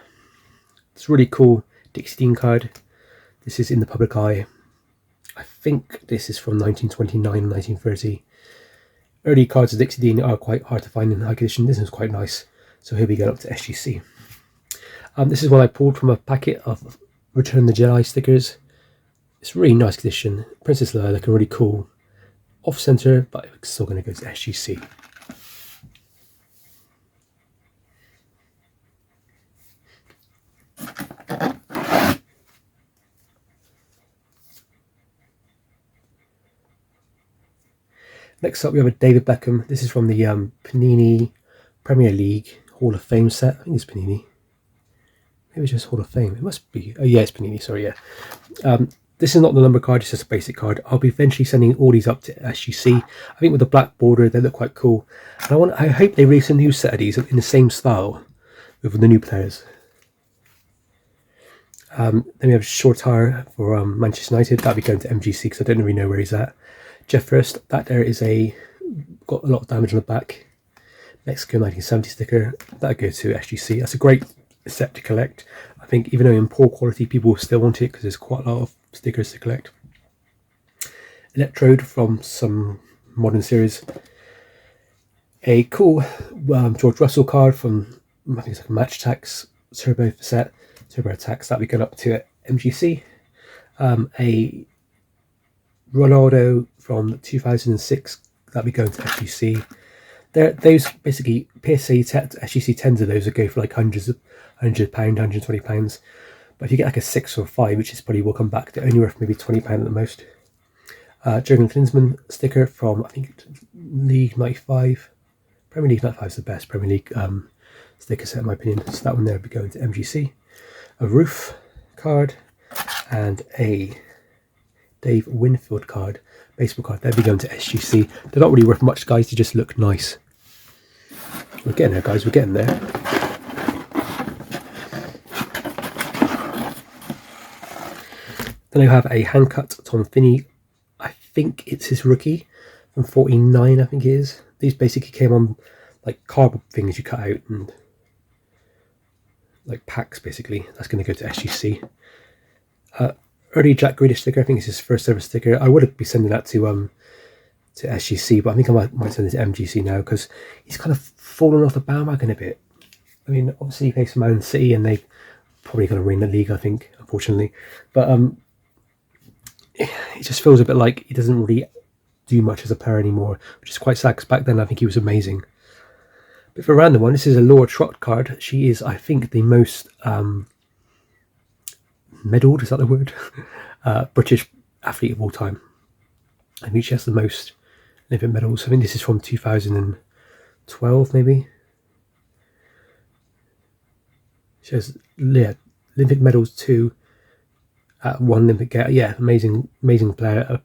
It's a really cool Dixie Dean card. This is in the public eye. I think this is from 1929 and 1930. Early cards of Dixie Dean are quite hard to find in high condition. This is quite nice. So here we go up to SGC. This is one I pulled from a packet of Return the Jedi stickers. It's really nice condition. Princess Leia looking really cool. Off center, but it's still going to go to SGC. Next up we have a David Beckham. This is from the Panini Premier League Hall of Fame set. I think it's Panini. Maybe it's just Hall of Fame. It must be. Oh yeah, it's Panini. Sorry, yeah. This is not the number card, it's just a basic card. I'll be eventually sending all these up to SGC. I think with the black border, they look quite cool. And I hope they release a new set of these in the same style with the new players. Then we have Shortar for Manchester United. That'll be going to MGC because I don't really know where he's at. Jeff First, that there is got a lot of damage on the back. Mexico 1970 sticker. That'll go to SGC. That's a great set to collect. I think even though in poor quality, people still want it because there's quite a lot of stickers to collect. Electrode from some modern series. A cool George Russell card from, I think it's like Match Tax Turbo set, Turbo Attacks, that we got up to MGC. A Ronaldo from 2006 that we go into SGC. Those basically PSA SGC 10s of those would go for like £100, £120. But if you get like a 6 or 5, which is probably will come back to only worth maybe £20 at the most. Jurgen Klinsmann sticker from, I think, League 95. Premier League 95 is the best Premier League sticker set in my opinion. So that one there would be going to MGC. A Roof card and a Dave Winfield card, baseball card. They'll be going to SGC. They're not really worth much, guys. They just look nice. We're getting there, guys. We're getting there. Then I have a hand cut Tom Finney. I think it's his rookie from 49. I think it is. These basically came on like cardboard things you cut out and like packs basically. That's going to go to SGC. Early Jack Grealish sticker. I think it's his first ever sticker. I would be sending that to SGC, but I think I might send it to MGC now because he's kind of fallen off the bandwagon a bit. I mean, obviously he plays for Man City and they probably going to win the league, I think, unfortunately. But it just feels a bit like he doesn't really do much as a player anymore, which is quite sad because back then I think he was amazing. But for a random one, this is a Laura Trott card. She is, I think, the most medalled, is that the word? British athlete of all time. I think she has the most Olympic medals. I think this is from 2012 maybe. She has Olympic medals 2 at 1 Olympic. Yeah, amazing player,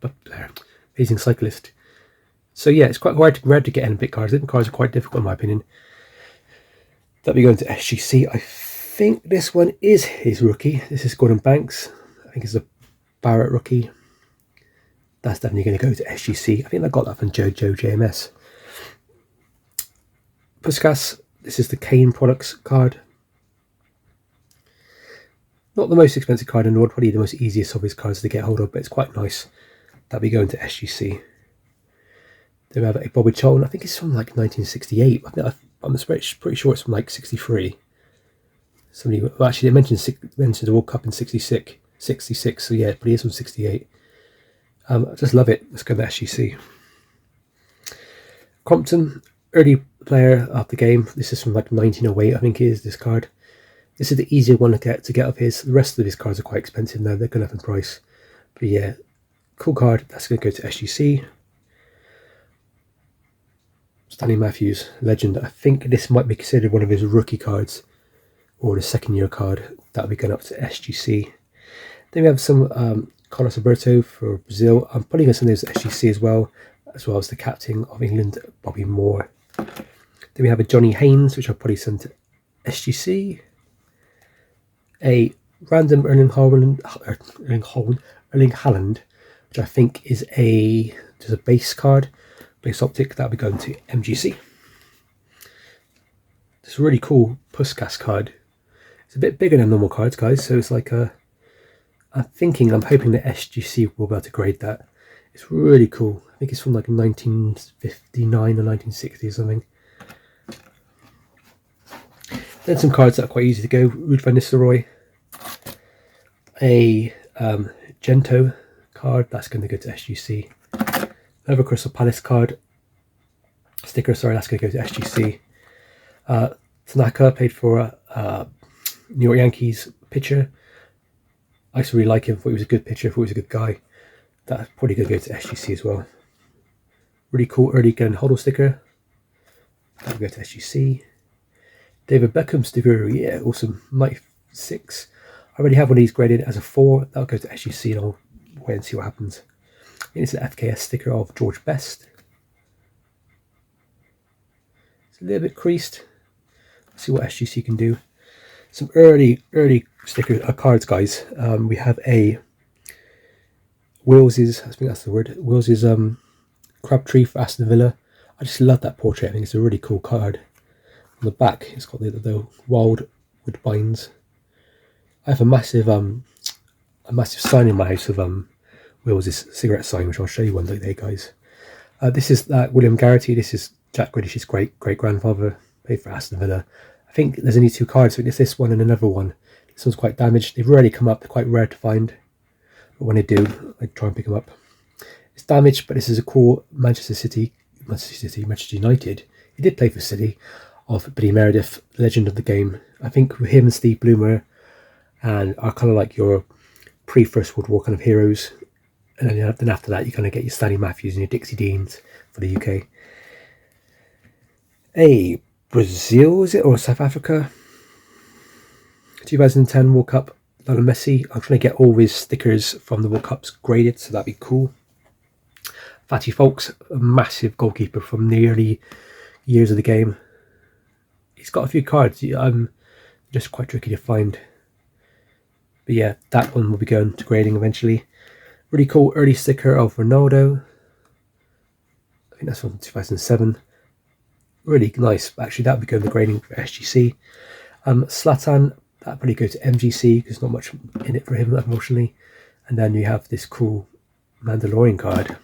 amazing cyclist. So yeah, it's quite rare to get Olympic cards. Olympic cards are quite difficult in my opinion. That'll be going to SGC. I think this one is his rookie. This is Gordon Banks. I think it's a Barrett rookie. That's definitely going to go to SGC. I think I got that from Jojo JMS. Puskas. This is the Kane Products card. Not the most expensive card in the world, probably the most easiest of his cards to get hold of, but it's quite nice. That'll be going to SGC. Then we have a Bobby Charlton. I think it's from like 1968. I'm pretty sure it's from like 63. Actually, they mentioned the World Cup in 66. So yeah, but he is from 68. I just love it. Let's go to SGC. Compton, early player of the game. This is from like 1908, I think it is, this card. This is the easier one to get of his. The rest of his cards are quite expensive now. They're going up in price. But yeah, cool card. That's going to go to SGC. Stanley Matthews, legend. I think this might be considered one of his rookie cards or the second year card. That'll be going up to SGC. Then we have some Carlos Alberto for Brazil. I'm probably going to send those to SGC as well as the captain of England, Bobby Moore. Then we have a Johnny Haynes, which I'll probably send to SGC. A random Erling Haaland, which I think is just a base card, base optic. That'll be going to MGC. This really cool Puskas card. It's a bit bigger than normal cards, guys. So it's like I'm hoping that SGC will be able to grade that. It's really cool. I think it's from like 1959 or 1960 or something. Then some cards that are quite easy to go. Ruud van Nistelrooy. A Gento card. That's going to go to SGC. Another Crystal Palace card. Sticker, sorry, that's going to go to SGC. Tanaka played for New York Yankees pitcher. I used to really like him. Thought he was a good pitcher. Thought he was a good guy. That's probably going to go to SGC as well. Really cool early Glenn Hoddle sticker. That'll go to SGC. David Beckham sticker. Yeah, awesome. 96. I already have one of these graded as a 4. That'll go to SGC and I'll wait and see what happens. And it's an FKS sticker of George Best. It's a little bit creased. Let's see what SGC can do. Some early sticker cards, guys. We have a Wills's, I think that's the word, Wills's Crabtree for Aston Villa. I just love that portrait. I think it's a really cool card. On the back, it's got the wild woodbines. I have a massive sign in my house of Wills's cigarette sign, which I'll show you one day, guys. This is William Garrity. This is Jack Grealish's great-grandfather, played for Aston Villa. I think there's only 2 cards, so it's this one and another one. This one's quite damaged. They've rarely come up, they're quite rare to find. But when they do, I try and pick them up. It's damaged, but this is a cool Manchester United. He did play for City, of Billy Meredith, legend of the game. I think with him and Steve Bloomer, and are kind of like your pre-First World War kind of heroes. And then after that, you kind of get your Stanley Matthews and your Dixie Deans for the UK. Brazil, is it? Or South Africa? 2010 World Cup, Lionel Messi. I'm trying to get all his stickers from the World Cups graded, so that'd be cool. Fatty Folks, a massive goalkeeper from the early years of the game. He's got a few cards. Just quite tricky to find. But yeah, that one will be going to grading eventually. Really cool early sticker of Ronaldo. I think that's from 2007. Really nice. Actually, that would be going to grading for SGC. Zlatan, that probably go to MGC because not much in it for him, unfortunately. And then you have this cool Mandalorian card.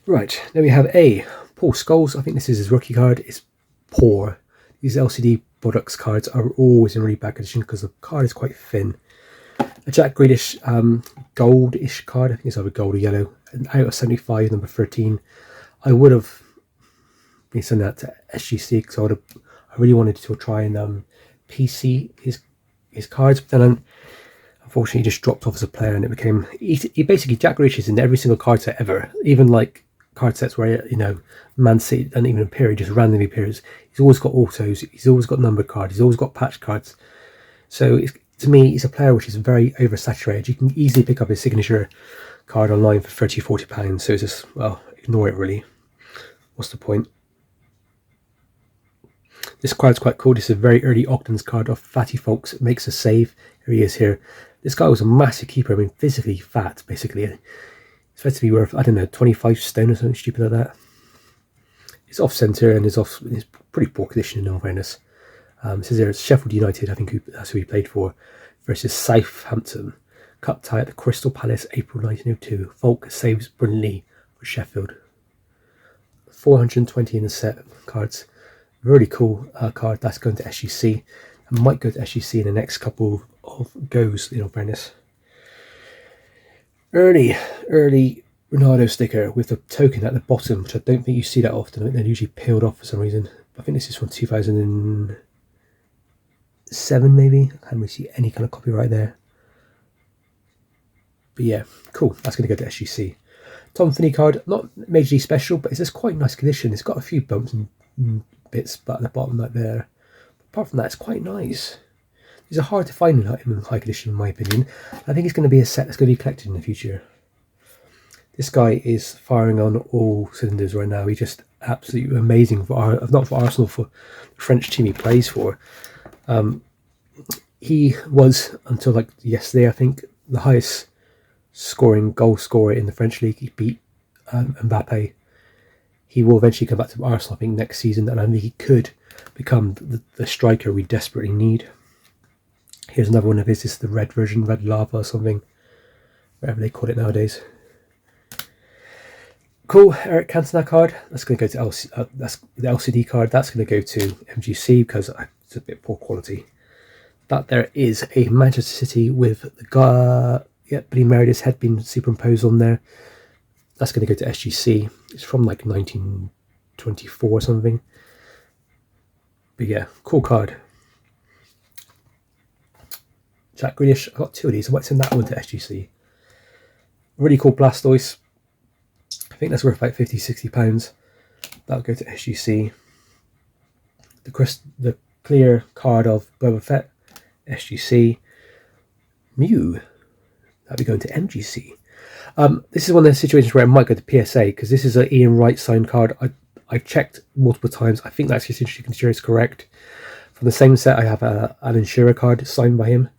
Right, then we have Paul Scholes. I think this is his rookie card. It's poor. These LCD products cards are always in really bad condition because the card is quite thin. A Jack Grealish goldish card. I think it's either gold or yellow. And out of 75, number 13. I would have been sending that to SGC because I really wanted to try and PC his cards, but then unfortunately he just dropped off as a player, and it became he basically Jack Grealish is in every single card set ever, even like card sets where Man City doesn't even appear, he just randomly appears. He's always got autos, he's always got numbered cards, he's always got patch cards. So to me, he's a player which is very oversaturated. You can easily pick up his signature card online for £30-40. So it's just, well, ignore it really. What's the point? This card's quite cool. This is a very early Ogden's card of Fatty Folks. It makes a save. Here he is here. This guy was a massive keeper. I mean, physically fat, basically. He's supposed to be worth, I don't know, 25 stone or something stupid like that. He's off centre and is pretty poor condition in all fairness. It says there it's Sheffield United, I think that's who he played for, versus Southampton. Cup tie at the Crystal Palace, April 1902. Folk saves brilliantly for Sheffield. 420 in the set of cards. Really cool card. That's going to SGC. I might go to SGC in the next couple of goes, in all fairness. Early Ronaldo sticker with a token at the bottom, which I don't think you see that often. They're usually peeled off for some reason. I think this is from 2007 maybe. I can't really see any kind of copyright there. But yeah, cool. That's going to go to SGC. Tom Finney card, not majorly special, but it's just quite nice condition. It's got a few bumps and bits but at the bottom like there. But apart from that, it's quite nice. These are hard to find in high condition, in my opinion. I think it's going to be a set that's going to be collected in the future. This guy is firing on all cylinders right now. He's just absolutely amazing not for Arsenal, for the French team he plays for. He was, until like yesterday, I think, the highest scoring goal scorer in the French league. He beat Mbappe. He will eventually come back to Arsenal, I think, next season, and I think he could become the striker we desperately need. Here's another one of his. This is the red version, red lava or something, whatever they call it nowadays. Cool, Eric Cantona card. That's going to go to that's the LCD card. That's going to go to MGC because it's a bit poor quality. That there is a Manchester City with the guy, Billy Meredith's head being superimposed on there. That's going to go to SGC. It's from like 1924 or something. But yeah, cool card. Jack Grealish. I've got two of these. I might send that one to SGC. Really cool Blastoise. I think that's worth about £50-60. That'll go to SGC. The clear card of Boba Fett, SGC. Mew, that'll be going to MGC. This is one of those situations where I might go to PSA because this is an Ian Wright signed card. I've checked multiple times. I think that's just considered is correct. From the same set, I have Alan Shearer card signed by him.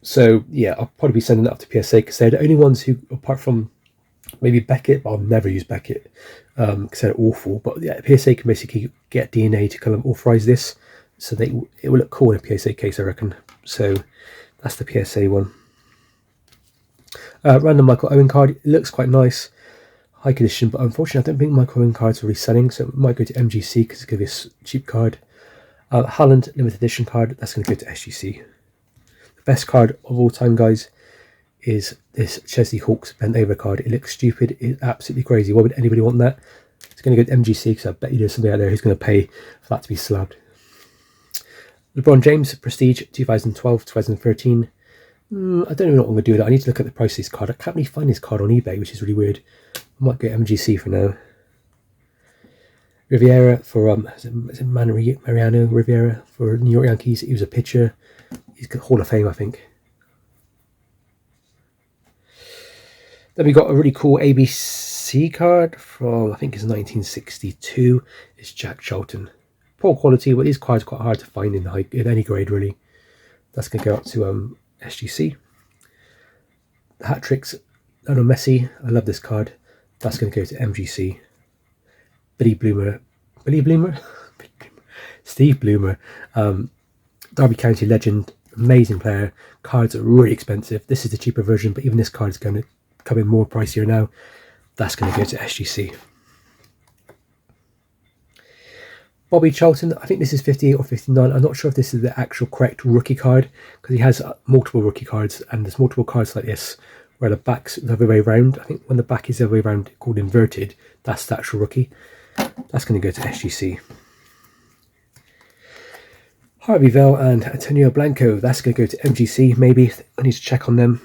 So yeah, I'll probably be sending that up to PSA because they're the only ones who, apart from maybe Beckett, but I'll never use Beckett because they're awful. But yeah, PSA can basically get DNA to kind of authorize this So it will look cool in a PSA case, I reckon. So that's the PSA one. Random Michael Owen card. It looks quite nice. High condition, but unfortunately I don't think Michael Owen cards are reselling, so it might go to MGC because it's going to be a cheap card. Haaland limited edition card. That's going to go to SGC. The best card of all time, guys, is this Chelsea Hawks bent over card. It looks stupid. It's absolutely crazy. Why would anybody want that? It's going to go to MGC because I bet you there's somebody out there who's going to pay for that to be slabbed. LeBron James Prestige 2012 2013. I don't even know what I'm going to do with that. I need to look at the price of this card. I can't really find this card on eBay, which is really weird. I might go MGC for now. Riviera for is it Mariano Riviera for New York Yankees. He was a pitcher. He's got Hall of Fame, I think. Then we got a really cool ABC card from, I think it's 1962. It's Jack Charlton. Poor quality, but these cards are quite hard to find in any grade, really. That's going to go up to SGC. Hat tricks, Lionel Messi. I love this card. That's going to go to MGC. Steve Bloomer, Derby County legend, amazing player. Cards are really expensive. This is the cheaper version, but even this card is going to come in more pricier now. That's going to go to SGC. Bobby Charlton, I think this is 58 or 59. I'm not sure if this is the actual correct rookie card because he has multiple rookie cards, and there's multiple cards like this where the back's the other way around. I think when the back is the other way around, called inverted, that's the actual rookie. That's going to go to SGC. Harvey Vell and Antonio Blanco, that's going to go to MGC, maybe. I need to check on them.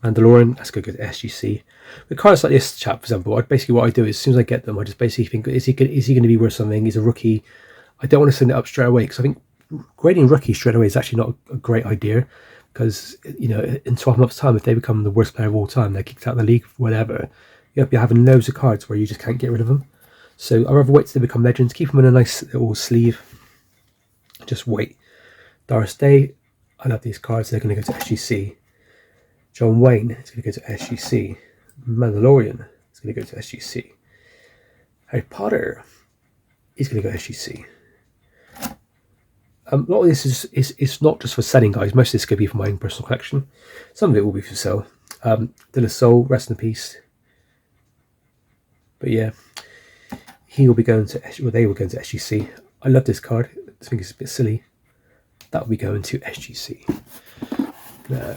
Mandalorian, that's going to go to SGC. With cards like this chap, for example, what I do is as soon as I get them, I just basically think, is he going to be worth something? He's a rookie. I don't want to send it up straight away because I think grading rookies straight away is actually not a great idea because, you know, in 12 months' time, if they become the worst player of all time, they're kicked out of the league, whatever, you'll be having loads of cards where you just can't get rid of them. So I'd rather wait till they become legends, keep them in a nice little sleeve. Just wait. Doris Day, I love these cards. They're going to go to SGC. John Wayne is going to go to SGC. Mandalorian is going to go to SGC. Harry Potter is going to go to SGC. A lot of this is not just for selling, guys. Most of this could be for my own personal collection. Some of it will be for sale. De La Soul, rest in peace. But yeah, he will be going to, well, they will go to SGC. I love this card. I think it's a bit silly. That will be going to SGC. Now,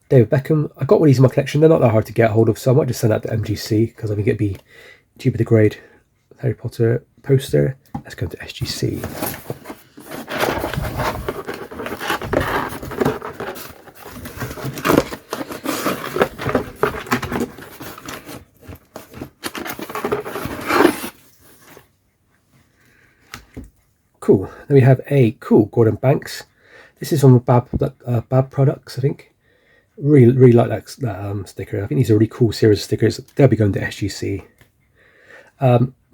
David Beckham. I got one of these in my collection. They're not that hard to get hold of, so I might just send that to MGC because I think it'd be cheaper to grade. Harry Potter poster. Let's go to SGC. Cool. Then we have a cool Gordon Banks. This is from Bab Products, I think. Really like that sticker. I think these are really cool series of stickers. They'll be going to SGC.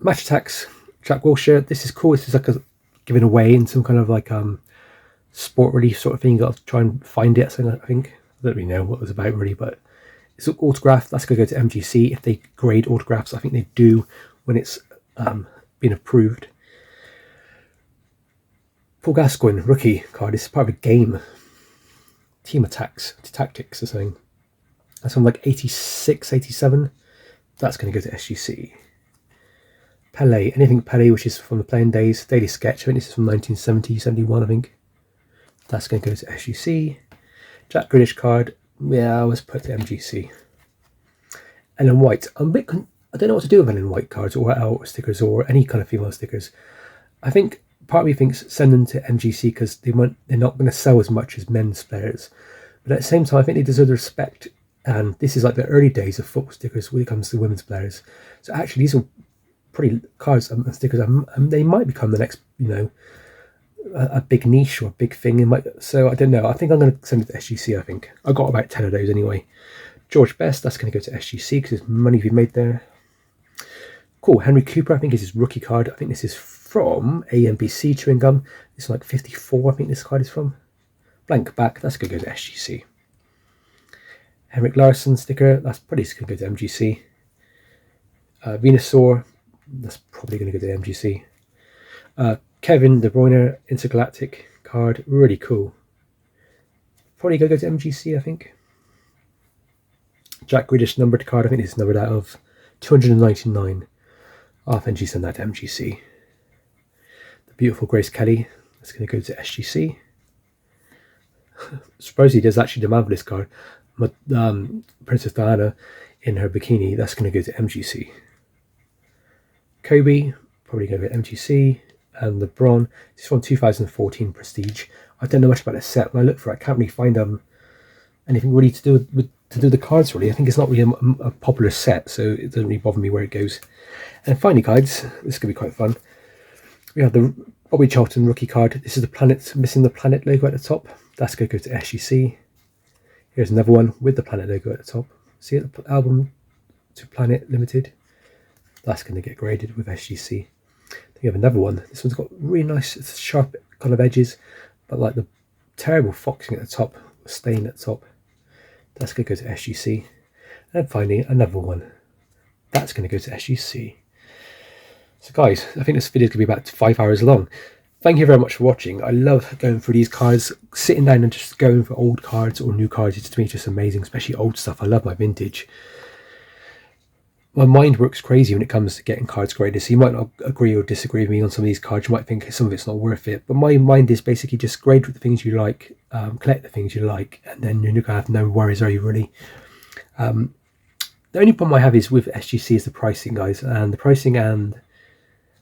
Match Attacks, Jack Wilshere. This is cool. This is like a giving away in some kind of like sport relief sort of thing. You got to try and find it. So I think I don't really know what it was about really, but it's autograph. That's going to go to MGC if they grade autographs. I think they do when it's been approved. Paul Gascoigne, rookie card. This is part of a game. Team Tactics or something. That's from like 86, 87. That's going to go to SGC. Pele, anything Pele, which is from the playing days. Daily Sketch, I think this is from 1970, 71, I think. That's going to go to SGC. Jack Grealish card. Yeah, I was put to MGC. Ellen White. I don't know what to do with Ellen White cards or stickers or any kind of female stickers. I think part of me thinks send them to MGC because they're not going to sell as much as men's players. But at the same time, I think they deserve the respect. And this is like the early days of football stickers when it comes to women's players. So actually, these are pretty cards and stickers. And they might become the next, you know, a big niche or a big thing. So I don't know. I think I'm going to send it to SGC, I think. I got about 10 of those anyway. George Best, that's going to go to SGC because there's money to be made there. Cool. Henry Cooper, I think is his rookie card. I think this is from AMBC Chewing Gum. This is like 54, I think this card is from. Blank back, that's going to go to SGC. Henrik Larsson sticker, that's probably going to go to MGC. Venusaur, that's probably going to go to MGC. Kevin De Bruyne Intergalactic card, really cool. Probably going to go to MGC, I think. Jack Grealish numbered card, I think this is numbered out of 299. I'll eventually send that to MGC. The beautiful Grace Kelly, that's going to go to SGC. Supposedly there's actually demand for this card. Princess Diana in her bikini, that's going to go to MGC. Kobe, probably going to go to MGC. And LeBron, this is from 2014 Prestige. I don't know much about this set. When I look for it, I can't really find anything really to do with the cards, really. I think it's not really a popular set, so it doesn't really bother me where it goes. And finally, guys, this is going to be quite fun. We have the Bobby Charlton rookie card. This is the planet, missing the planet logo at the top. That's going to go to SGC. Here's another one with the planet logo at the top. See it, the album to Planet Limited. That's going to get graded with SGC. Then you have another one. This one's got really nice, sharp kind of edges, but like the terrible foxing at the top, stain at the top. That's going to go to SGC. And finally, another one. That's going to go to SGC. So guys, I think this video is going to be about 5 hours long. Thank you very much for watching. I love going through these cards. Sitting down and just going for old cards or new cards, it's to me just amazing, especially old stuff. I love my vintage. My mind works crazy when it comes to getting cards graded, so you might not agree or disagree with me on some of these cards. You might think some of it's not worth it, but my mind is basically just grade with the things you like, collect the things you like, and then you're going to have no worries, are you really? The only problem I have is with SGC is the pricing, guys, and the pricing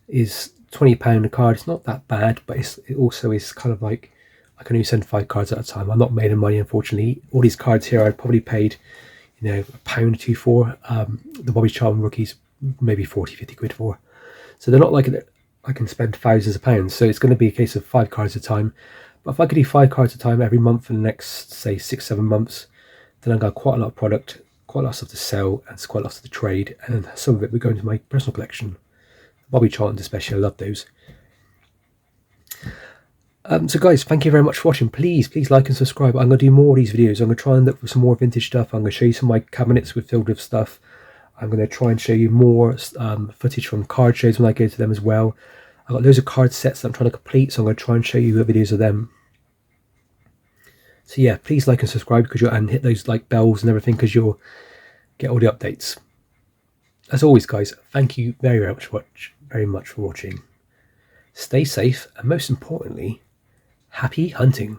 is £20 a card. It's not that bad, but it also is kind of like I can only send 5 cards at a time. I'm not made of money, unfortunately. All these cards here I'd probably paid, you know, £1 or 2 for. The Bobby Charlton rookies, maybe 40-50 quid for. So they're not like I can spend thousands of pounds. So it's going to be a case of 5 cards at a time. But if I could do 5 cards at a time every month for the next, say, 6-7 months, then I've got quite a lot of product, quite a lot of stuff to sell, and quite a lot of stuff to trade, and some of it would go into my personal collection. Bobby Charlton especially, I love those. So guys, thank you very much for watching. Please like and subscribe. I'm going to do more of these videos. I'm going to try and look for some more vintage stuff. I'm going to show you some of my cabinets filled with stuff. I'm going to try and show you more footage from card shows when I go to them as well. I've got loads of card sets that I'm trying to complete, so I'm going to try and show you videos of them. So yeah, please like and subscribe and hit those like bells and everything, because you'll get all the updates. As always, guys, thank you very much for watching. Stay safe, and most importantly, happy hunting.